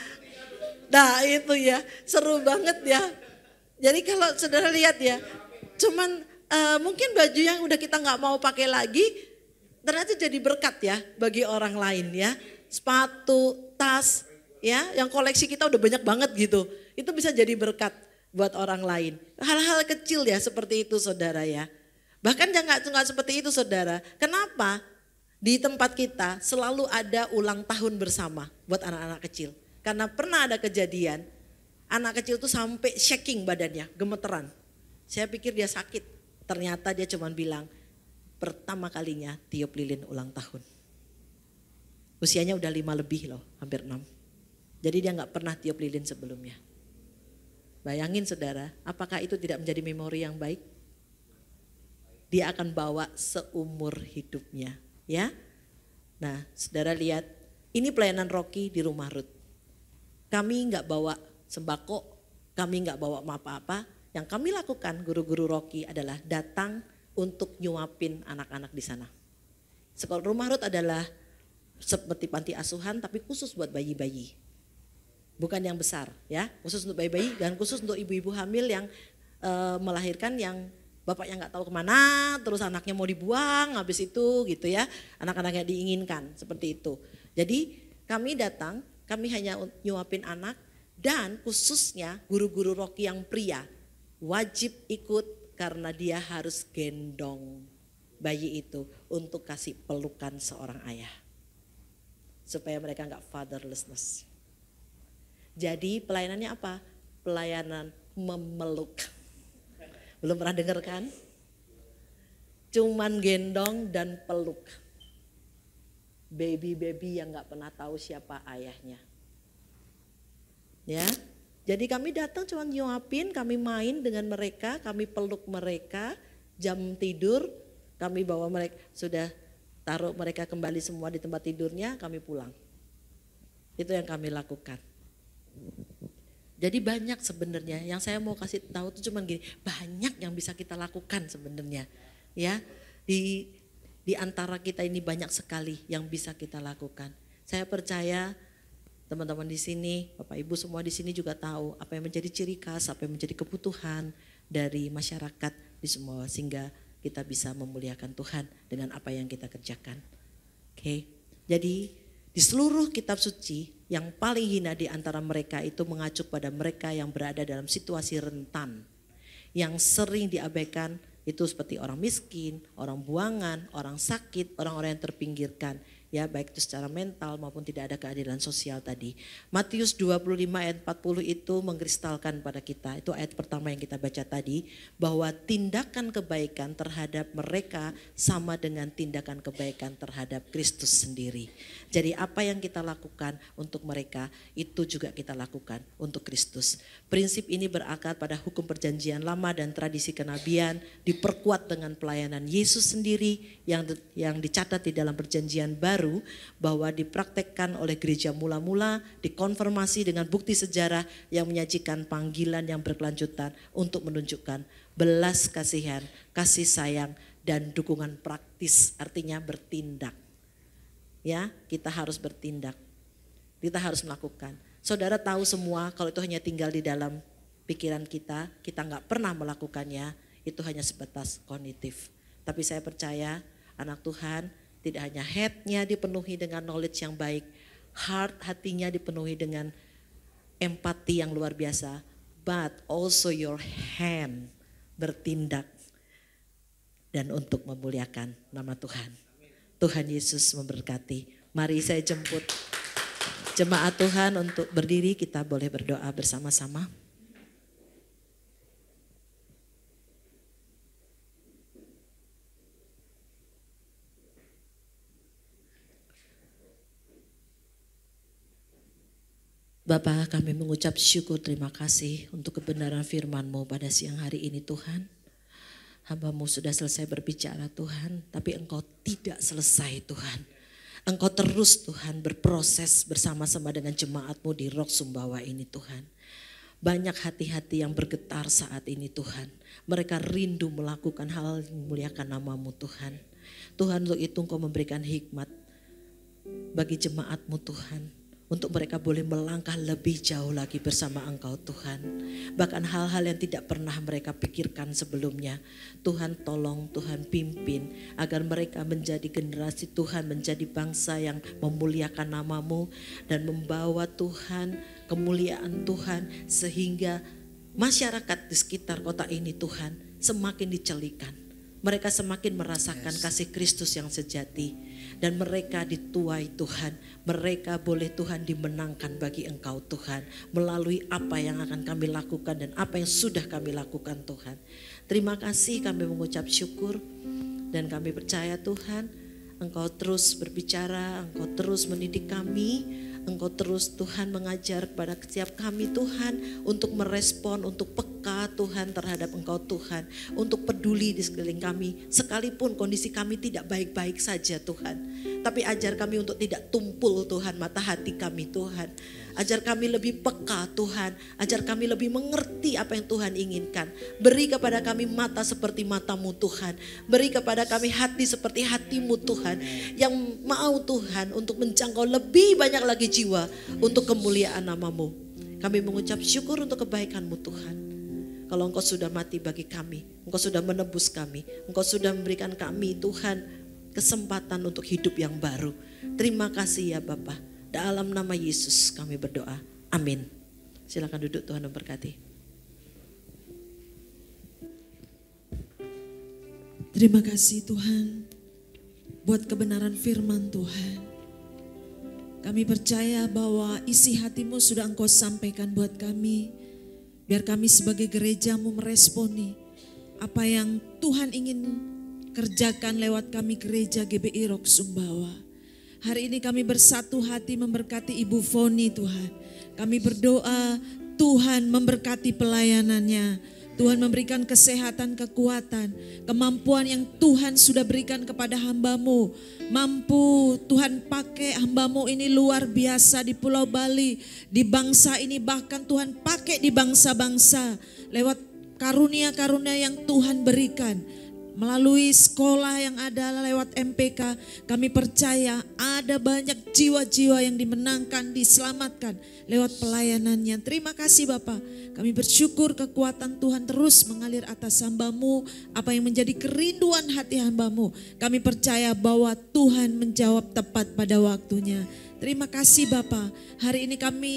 itu ya seru banget ya. Jadi kalau saudara lihat ya, cuman mungkin baju yang udah kita nggak mau pakai lagi, ternyata jadi berkat ya bagi orang lain ya. Sepatu, tas, ya yang koleksi kita udah banyak banget gitu. Itu bisa jadi berkat buat orang lain. Hal-hal kecil ya seperti itu saudara ya. Bahkan nggak seperti itu saudara. Kenapa? Di tempat kita selalu ada ulang tahun bersama buat anak-anak kecil. Karena pernah ada kejadian, anak kecil tuh sampai shaking badannya, gemeteran. Saya pikir dia sakit, ternyata dia cuma bilang, pertama kalinya tiup lilin ulang tahun. Usianya udah 5 lebih loh, hampir 6. Jadi dia gak pernah tiup lilin sebelumnya. Bayangin saudara, apakah itu tidak menjadi memori yang baik? Dia akan bawa seumur hidupnya, ya. Nah, saudara lihat, ini pelayanan Rocky di rumah Ruth. Kami gak bawa sembako, kami gak bawa apa-apa. Yang kami lakukan guru-guru Rocky adalah datang untuk nyuapin anak-anak di sana. Sekolah rumah Ruth adalah seperti panti asuhan tapi khusus buat bayi-bayi. Bukan yang besar ya, khusus untuk bayi-bayi dan khusus untuk ibu-ibu hamil yang melahirkan yang bapaknya nggak tahu kemana, terus anaknya mau dibuang, habis itu gitu ya, anak-anaknya diinginkan seperti itu. Jadi kami datang, kami hanya nyuapin anak dan khususnya guru-guru Rocky yang pria wajib ikut karena dia harus gendong bayi itu untuk kasih pelukan seorang ayah. Supaya mereka nggak fatherlessness. Jadi pelayanannya apa? Pelayanan memeluk. Belum pernah dengar kan? Cuman gendong dan peluk. Baby-baby yang nggak pernah tahu siapa ayahnya. Ya, jadi kami datang cuma nyuapin, kami main dengan mereka, kami peluk mereka, jam tidur kami bawa mereka, sudah taruh mereka kembali semua di tempat tidurnya, kami pulang. Itu yang kami lakukan. Jadi banyak sebenarnya yang saya mau kasih tahu itu cuma gini, banyak yang bisa kita lakukan sebenarnya. Ya, di antara kita ini banyak sekali yang bisa kita lakukan. Saya percaya teman-teman di sini, Bapak Ibu semua di sini juga tahu apa yang menjadi ciri khas, apa yang menjadi kebutuhan dari masyarakat di semua sehingga kita bisa memuliakan Tuhan dengan apa yang kita kerjakan. Oke. Jadi di seluruh kitab suci yang paling hina di antara mereka itu mengacu pada mereka yang berada dalam situasi rentan. Yang sering diabaikan itu seperti orang miskin, orang buangan, orang sakit, orang-orang yang terpinggirkan. Ya, baik itu secara mental maupun tidak ada keadilan sosial tadi. Matius 25 ayat 40 itu mengkristalkan pada kita, itu ayat pertama yang kita baca tadi, bahwa tindakan kebaikan terhadap mereka sama dengan tindakan kebaikan terhadap Kristus sendiri. Jadi apa yang kita lakukan untuk mereka itu juga kita lakukan untuk Kristus. Prinsip ini berakar pada hukum perjanjian lama dan tradisi kenabian, diperkuat dengan pelayanan Yesus sendiri yang dicatat di dalam perjanjian baru, bahwa dipraktekkan oleh gereja mula-mula, dikonfirmasi dengan bukti sejarah yang menyajikan panggilan yang berkelanjutan untuk menunjukkan belas kasihan, kasih sayang dan dukungan praktis, artinya bertindak. Ya, kita harus bertindak. Kita harus melakukan. Saudara tahu semua kalau itu hanya tinggal di dalam pikiran kita nggak pernah melakukannya, itu hanya sebatas kognitif. Tapi saya percaya anak Tuhan tidak hanya head-nya dipenuhi dengan knowledge yang baik, hatinya dipenuhi dengan empati yang luar biasa, but also your hand bertindak dan untuk memuliakan nama Tuhan. Tuhan Yesus memberkati. Mari saya jemput jemaat Tuhan untuk berdiri, kita boleh berdoa bersama-sama. Bapa, kami mengucap syukur terima kasih untuk kebenaran firman-Mu pada siang hari ini Tuhan. Hamba-Mu sudah selesai berbicara Tuhan, tapi Engkau tidak selesai Tuhan. Engkau terus Tuhan berproses bersama-sama dengan jemaat-Mu di Rock Sumbawa ini Tuhan. Banyak hati-hati yang bergetar saat ini Tuhan. Mereka rindu melakukan hal yang memuliakan nama-Mu Tuhan. Tuhan, untuk itu Engkau memberikan hikmat bagi jemaat-Mu Tuhan. Untuk mereka boleh melangkah lebih jauh lagi bersama Engkau Tuhan. Bahkan hal-hal yang tidak pernah mereka pikirkan sebelumnya. Tuhan tolong, Tuhan pimpin agar mereka menjadi generasi Tuhan, menjadi bangsa yang memuliakan nama-Mu. Dan membawa Tuhan, kemuliaan Tuhan sehingga masyarakat di sekitar kota ini Tuhan semakin dicelikan. mereka semakin merasakan kasih Kristus yang sejati. Dan mereka dituai Tuhan, mereka boleh Tuhan dimenangkan bagi Engkau Tuhan. Melalui apa yang akan kami lakukan dan apa yang sudah kami lakukan Tuhan. Terima kasih, kami mengucap syukur dan kami percaya Tuhan, Engkau terus berbicara, Engkau terus mendidik kami. Engkau terus Tuhan mengajar kepada setiap kami Tuhan untuk merespon, untuk peka Tuhan terhadap Engkau Tuhan. Untuk peduli di sekeliling kami sekalipun kondisi kami tidak baik-baik saja Tuhan. Tapi ajar kami untuk tidak tumpul Tuhan mata hati kami Tuhan. Ajar kami lebih peka Tuhan, ajar kami lebih mengerti apa yang Tuhan inginkan. Beri kepada kami mata seperti mata-Mu Tuhan. Beri kepada kami hati seperti hati-Mu Tuhan. Yang mau Tuhan untuk menjangkau lebih banyak lagi jiwa untuk kemuliaan nama-Mu. Kami mengucap syukur untuk kebaikan-Mu Tuhan. Kalau Engkau sudah mati bagi kami, Engkau sudah menebus kami, Engkau sudah memberikan kami Tuhan kesempatan untuk hidup yang baru. Terima kasih ya Bapa. Dalam nama Yesus kami berdoa. Amin. Silakan duduk, Tuhan memberkati. Terima kasih Tuhan buat kebenaran firman Tuhan. Kami percaya bahwa isi hati-Mu sudah Engkau sampaikan buat kami. Biar kami sebagai gereja-Mu meresponi apa yang Tuhan ingin kerjakan lewat kami gereja GBI Rock Sumbawa. Hari ini kami bersatu hati memberkati Ibu Foni Tuhan. Kami berdoa Tuhan memberkati pelayanannya. Tuhan memberikan kesehatan, kekuatan, kemampuan yang Tuhan sudah berikan kepada hamba-Mu. Mampu Tuhan pakai hamba-Mu ini luar biasa di Pulau Bali, di bangsa ini, bahkan Tuhan pakai di bangsa-bangsa lewat karunia-karunia yang Tuhan berikan. Melalui sekolah yang ada lewat MPK, kami percaya ada banyak jiwa-jiwa yang dimenangkan, diselamatkan lewat pelayanannya. Terima kasih Bapak. Kami bersyukur kekuatan Tuhan terus mengalir atas hamba-Mu. Apa yang menjadi kerinduan hati hamba-Mu, kami percaya bahwa Tuhan menjawab tepat pada waktunya. Terima kasih Bapak. Hari ini kami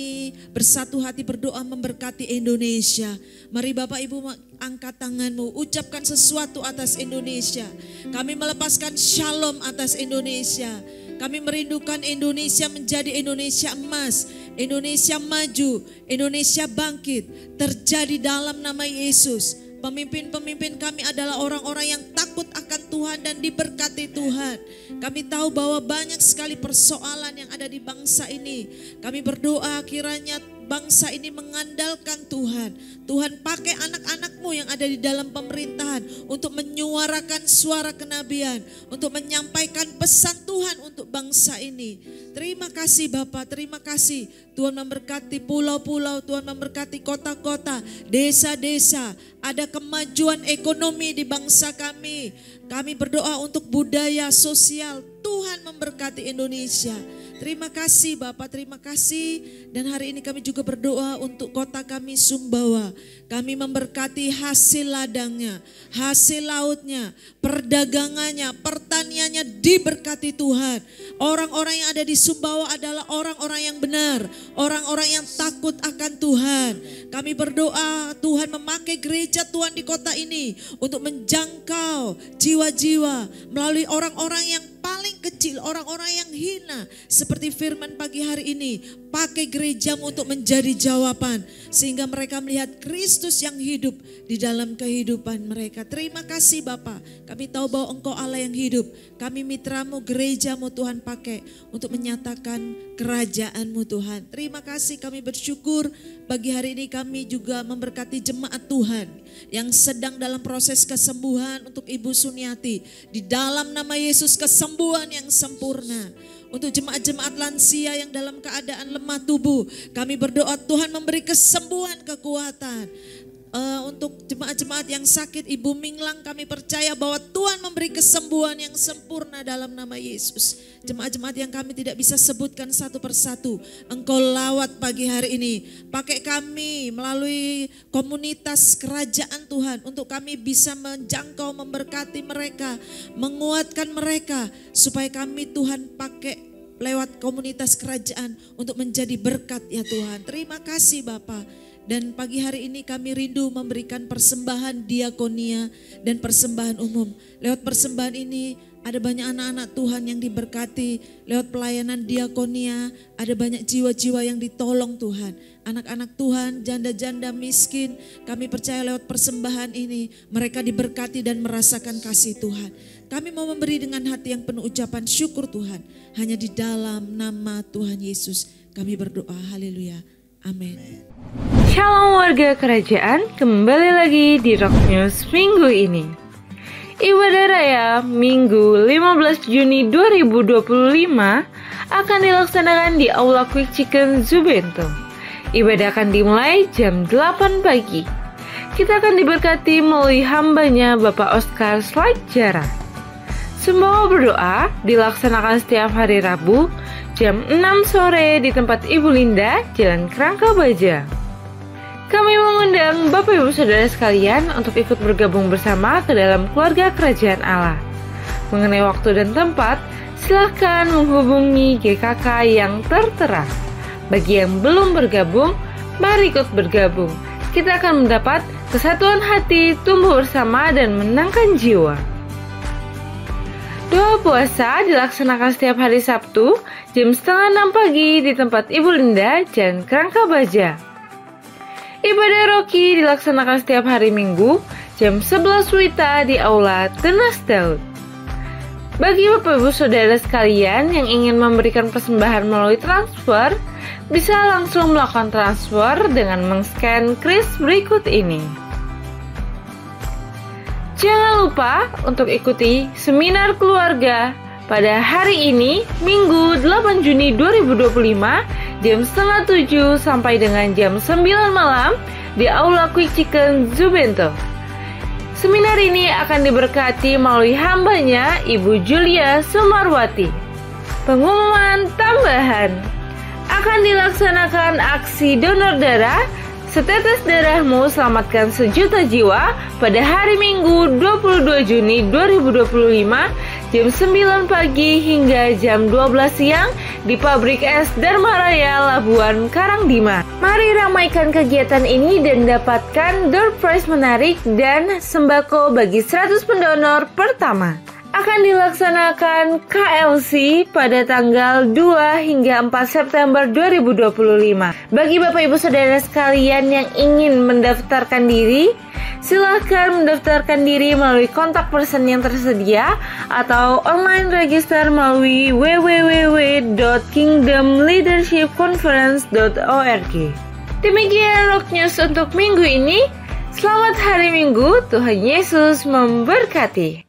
bersatu hati berdoa memberkati Indonesia. Mari Bapak Ibu angkat tanganmu, ucapkan sesuatu atas Indonesia. Kami melepaskan shalom atas Indonesia. Kami merindukan Indonesia menjadi Indonesia emas, Indonesia maju, Indonesia bangkit. Terjadi dalam nama Yesus. Pemimpin-pemimpin kami adalah orang-orang yang takut akan Tuhan dan diberkati Tuhan. Kami tahu bahwa banyak sekali persoalan yang ada di bangsa ini. Kami berdoa kiranya bangsa ini mengandalkan Tuhan. Tuhan pakai anak-anak-Mu yang ada di dalam pemerintahan untuk menyuarakan suara kenabian, untuk menyampaikan pesan Tuhan untuk bangsa ini. Terima kasih Bapak, terima kasih. Tuhan memberkati pulau-pulau, Tuhan memberkati kota-kota, desa-desa. Ada kemajuan ekonomi di bangsa kami. Kami berdoa untuk budaya sosial. Tuhan memberkati Indonesia. Terima kasih Bapak, terima kasih. Dan hari ini kami juga berdoa untuk kota kami Sumbawa. Kami memberkati hasil ladangnya, hasil lautnya, perdagangannya, pertaniannya diberkati Tuhan. Orang-orang yang ada di Sumbawa adalah orang-orang yang benar, orang-orang yang takut akan Tuhan. Kami berdoa Tuhan memakai gereja Tuhan di kota ini untuk menjangkau jiwa-jiwa melalui orang-orang yang paling kecil, orang-orang yang hina. Seperti firman pagi hari ini, pakai gerejamu untuk menjadi jawaban. Sehingga mereka melihat Kristus yang hidup di dalam kehidupan mereka. Terima kasih Bapak, kami tahu bahwa Engkau Allah yang hidup. Kami mitramu, gerejamu Tuhan pakai untuk menyatakan kerajaan-Mu Tuhan. Terima kasih, kami bersyukur pagi hari ini kami juga memberkati jemaat Tuhan yang sedang dalam proses kesembuhan untuk Ibu Suniati. Di dalam nama Yesus kesembuhan yang sempurna. Untuk jemaat-jemaat lansia yang dalam keadaan lemah tubuh, kami berdoa Tuhan memberi kesembuhan, kekuatan. Untuk jemaat-jemaat yang sakit, Ibu Minglang, kami percaya bahwa Tuhan memberi kesembuhan yang sempurna dalam nama Yesus. Jemaat-jemaat yang kami tidak bisa sebutkan satu persatu, Engkau lawat pagi hari ini. Pakai kami melalui komunitas kerajaan Tuhan untuk kami bisa menjangkau, memberkati mereka, menguatkan mereka, supaya kami Tuhan pakai lewat komunitas kerajaan untuk menjadi berkat ya Tuhan. Terima kasih Bapak. Dan pagi hari ini kami rindu memberikan persembahan diakonia dan persembahan umum. Lewat persembahan ini ada banyak anak-anak Tuhan yang diberkati. Lewat pelayanan diakonia ada banyak jiwa-jiwa yang ditolong Tuhan. Anak-anak Tuhan, janda-janda miskin, kami percaya lewat persembahan ini mereka diberkati dan merasakan kasih Tuhan. Kami mau memberi dengan hati yang penuh ucapan syukur Tuhan. Hanya di dalam nama Tuhan Yesus kami berdoa. Haleluya. Amin. Shalom warga kerajaan, kembali lagi di Rock News minggu ini. Ibadah Raya Minggu 15 Juni 2025 akan dilaksanakan di Aula Quick Chicken Zubento. Ibadah akan dimulai jam 8 pagi. Kita akan diberkati melalui hambanya Bapak Oscar Slagjara. Sembawa berdoa dilaksanakan setiap hari Rabu jam 6 sore di tempat Ibu Linda, Jalan Kerangka Baja. Kami mengundang Bapak Ibu Saudara sekalian untuk ikut bergabung bersama ke dalam keluarga Kerajaan Allah. Mengenai waktu dan tempat, silakan menghubungi GKK yang tertera. Bagi yang belum bergabung, mari ikut bergabung. Kita akan mendapat kesatuan hati, tumbuh bersama dan menangkan jiwa. Doa puasa dilaksanakan setiap hari Sabtu jam 5:30 pagi di tempat Ibu Linda, Jalan Kerangka Baja. Ibadah Roki dilaksanakan setiap hari Minggu jam 11 WITA di Aula Tenas Daud. Bagi Bapak Ibu Saudara sekalian yang ingin memberikan persembahan melalui transfer, bisa langsung melakukan transfer dengan men-scan kris berikut ini. Jangan lupa untuk ikuti seminar keluarga pada hari ini, Minggu 8 Juni 2025, jam 6:30 sampai dengan jam 9 malam di Aula Quick Chicken Zubento. Seminar ini akan diberkati melalui hambanya Ibu Julia Sumarwati. Pengumuman tambahan, akan dilaksanakan aksi donor darah Setetes Darahmu Selamatkan Sejuta Jiwa pada hari Minggu 22 Juni 2025 jam 9 pagi hingga jam 12 siang di Pabrik Es Dharma Raya Labuan Karangdima. Mari ramaikan kegiatan ini dan dapatkan door prize menarik dan sembako bagi 100 pendonor pertama. Akan dilaksanakan KLC pada tanggal 2 hingga 4 September 2025. Bagi Bapak Ibu Saudara sekalian yang ingin mendaftarkan diri, silahkan mendaftarkan diri melalui kontak person yang tersedia atau online register melalui www.kingdomleadershipconference.org. Demikian Rock News untuk minggu ini. Selamat hari Minggu, Tuhan Yesus memberkati.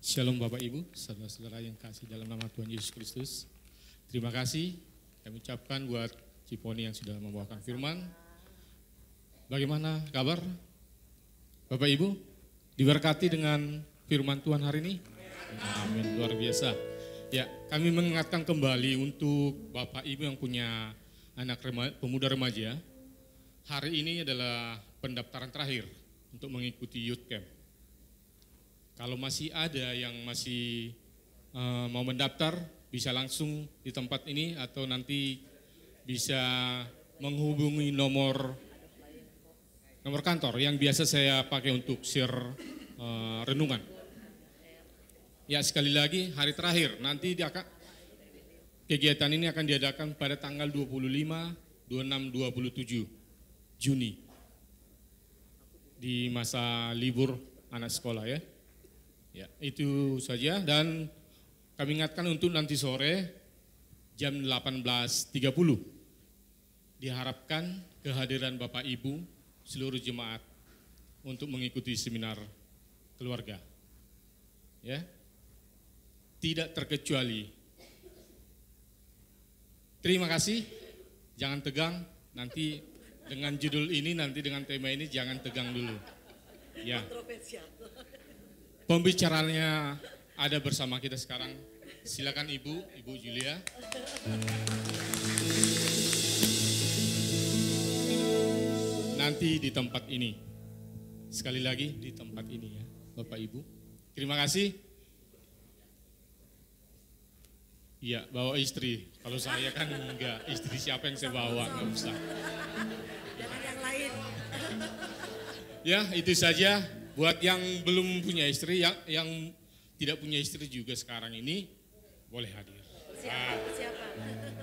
Shalom Bapak Ibu, saudara-saudara yang kasih dalam nama Tuhan Yesus Kristus. Terima kasih kami ucapkan buat Ciponi yang sudah membawakan firman. Bagaimana kabar Bapak Ibu? Diberkati dengan firman Tuhan hari ini? Amin, luar biasa. Ya, kami mengingatkan kembali untuk Bapak Ibu yang punya anak pemuda remaja. Hari ini adalah pendaftaran terakhir untuk mengikuti youth camp. Kalau masih ada yang masih mau mendaftar, bisa langsung di tempat ini atau nanti bisa menghubungi nomor kantor yang biasa saya pakai untuk share renungan. Ya, sekali lagi hari terakhir, nanti kegiatan ini akan diadakan pada tanggal 25, 26, 27 Juni di masa libur anak sekolah ya. Ya, itu saja dan kami ingatkan untuk nanti sore jam 18.30 diharapkan kehadiran Bapak Ibu seluruh jemaat untuk mengikuti seminar keluarga. Ya. Tidak terkecuali. Terima kasih. Jangan tegang, nanti dengan judul ini, nanti dengan tema ini jangan tegang dulu. Ya. Pembicaranya ada bersama kita sekarang. Silakan Ibu Julia. Nanti di tempat ini. Sekali lagi di tempat ini ya, Bapak Ibu. Terima kasih. Iya, bawa istri. Kalau saya kan enggak, istri siapa yang saya bawa, enggak usah. Jangan yang lain. Ya, itu saja. Buat yang belum punya istri, yang tidak punya istri juga sekarang ini, boleh hadir. Siapa?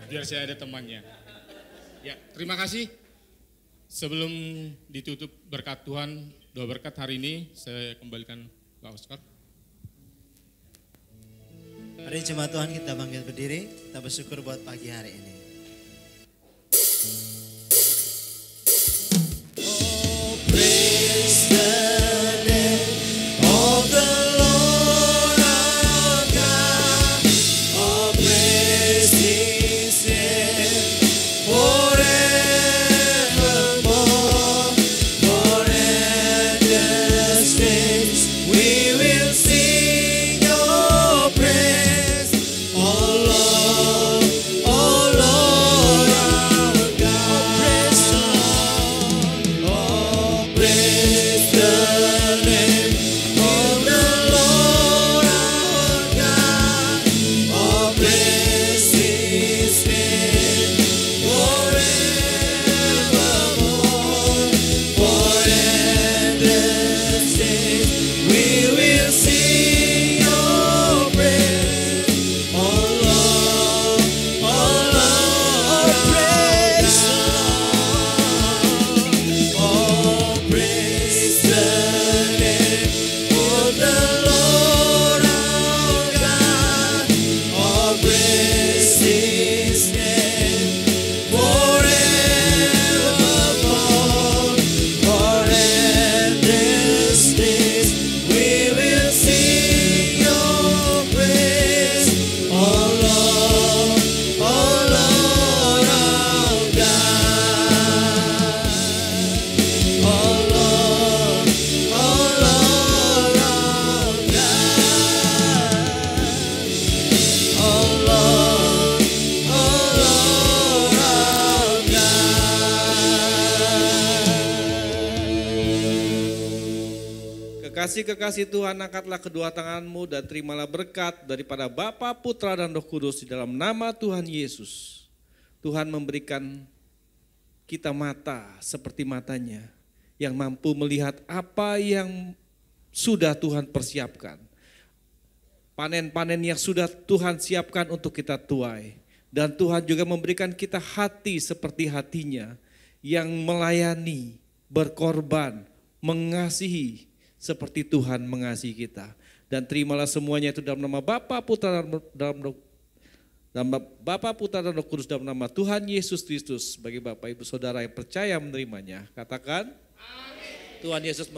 Biar saya ada temannya. Ya, terima kasih. Sebelum ditutup berkat Tuhan, doa berkat hari ini, saya kembalikan Pak Oscar. Mari jemaat Tuhan kita bangkit berdiri, kita bersyukur buat pagi hari ini. Oh, praise the name of the Lord our God. Oh, praise His name forevermore. For endless days we will sing your praise. Oh Lord, our God. Praise the Lord. Oh, praise the name of the Lord our God. Oh, praise His name forevermore. For endless days we will sing your praise. Oh Lord, praise the Lord. Oh, praise the name of the Lord our God. Oh, praise His name forevermore. For endless days we will sing your praise. Oh Lord, our God. Oh Lord, our God. Oh Lord, our God. Kekasih-kekasih Tuhan, angkatlah kedua tanganmu dan terimalah berkat daripada Bapa, Putra, dan Roh Kudus di dalam nama Tuhan Yesus. Tuhan memberikan kita mata seperti matanya yang mampu melihat apa yang sudah Tuhan persiapkan. Panen-panen yang sudah Tuhan siapkan untuk kita tuai. Dan Tuhan juga memberikan kita hati seperti hatinya yang melayani, berkorban, mengasihi seperti Tuhan mengasihi kita. Dan terimalah semuanya itu dalam nama Bapa, Putra, dalam Bapa, Putra, dan Roh Kudus dalam nama Tuhan Yesus Kristus. Bagi Bapak Ibu Saudara yang percaya menerimanya, katakan Amin. Tuhan Yesus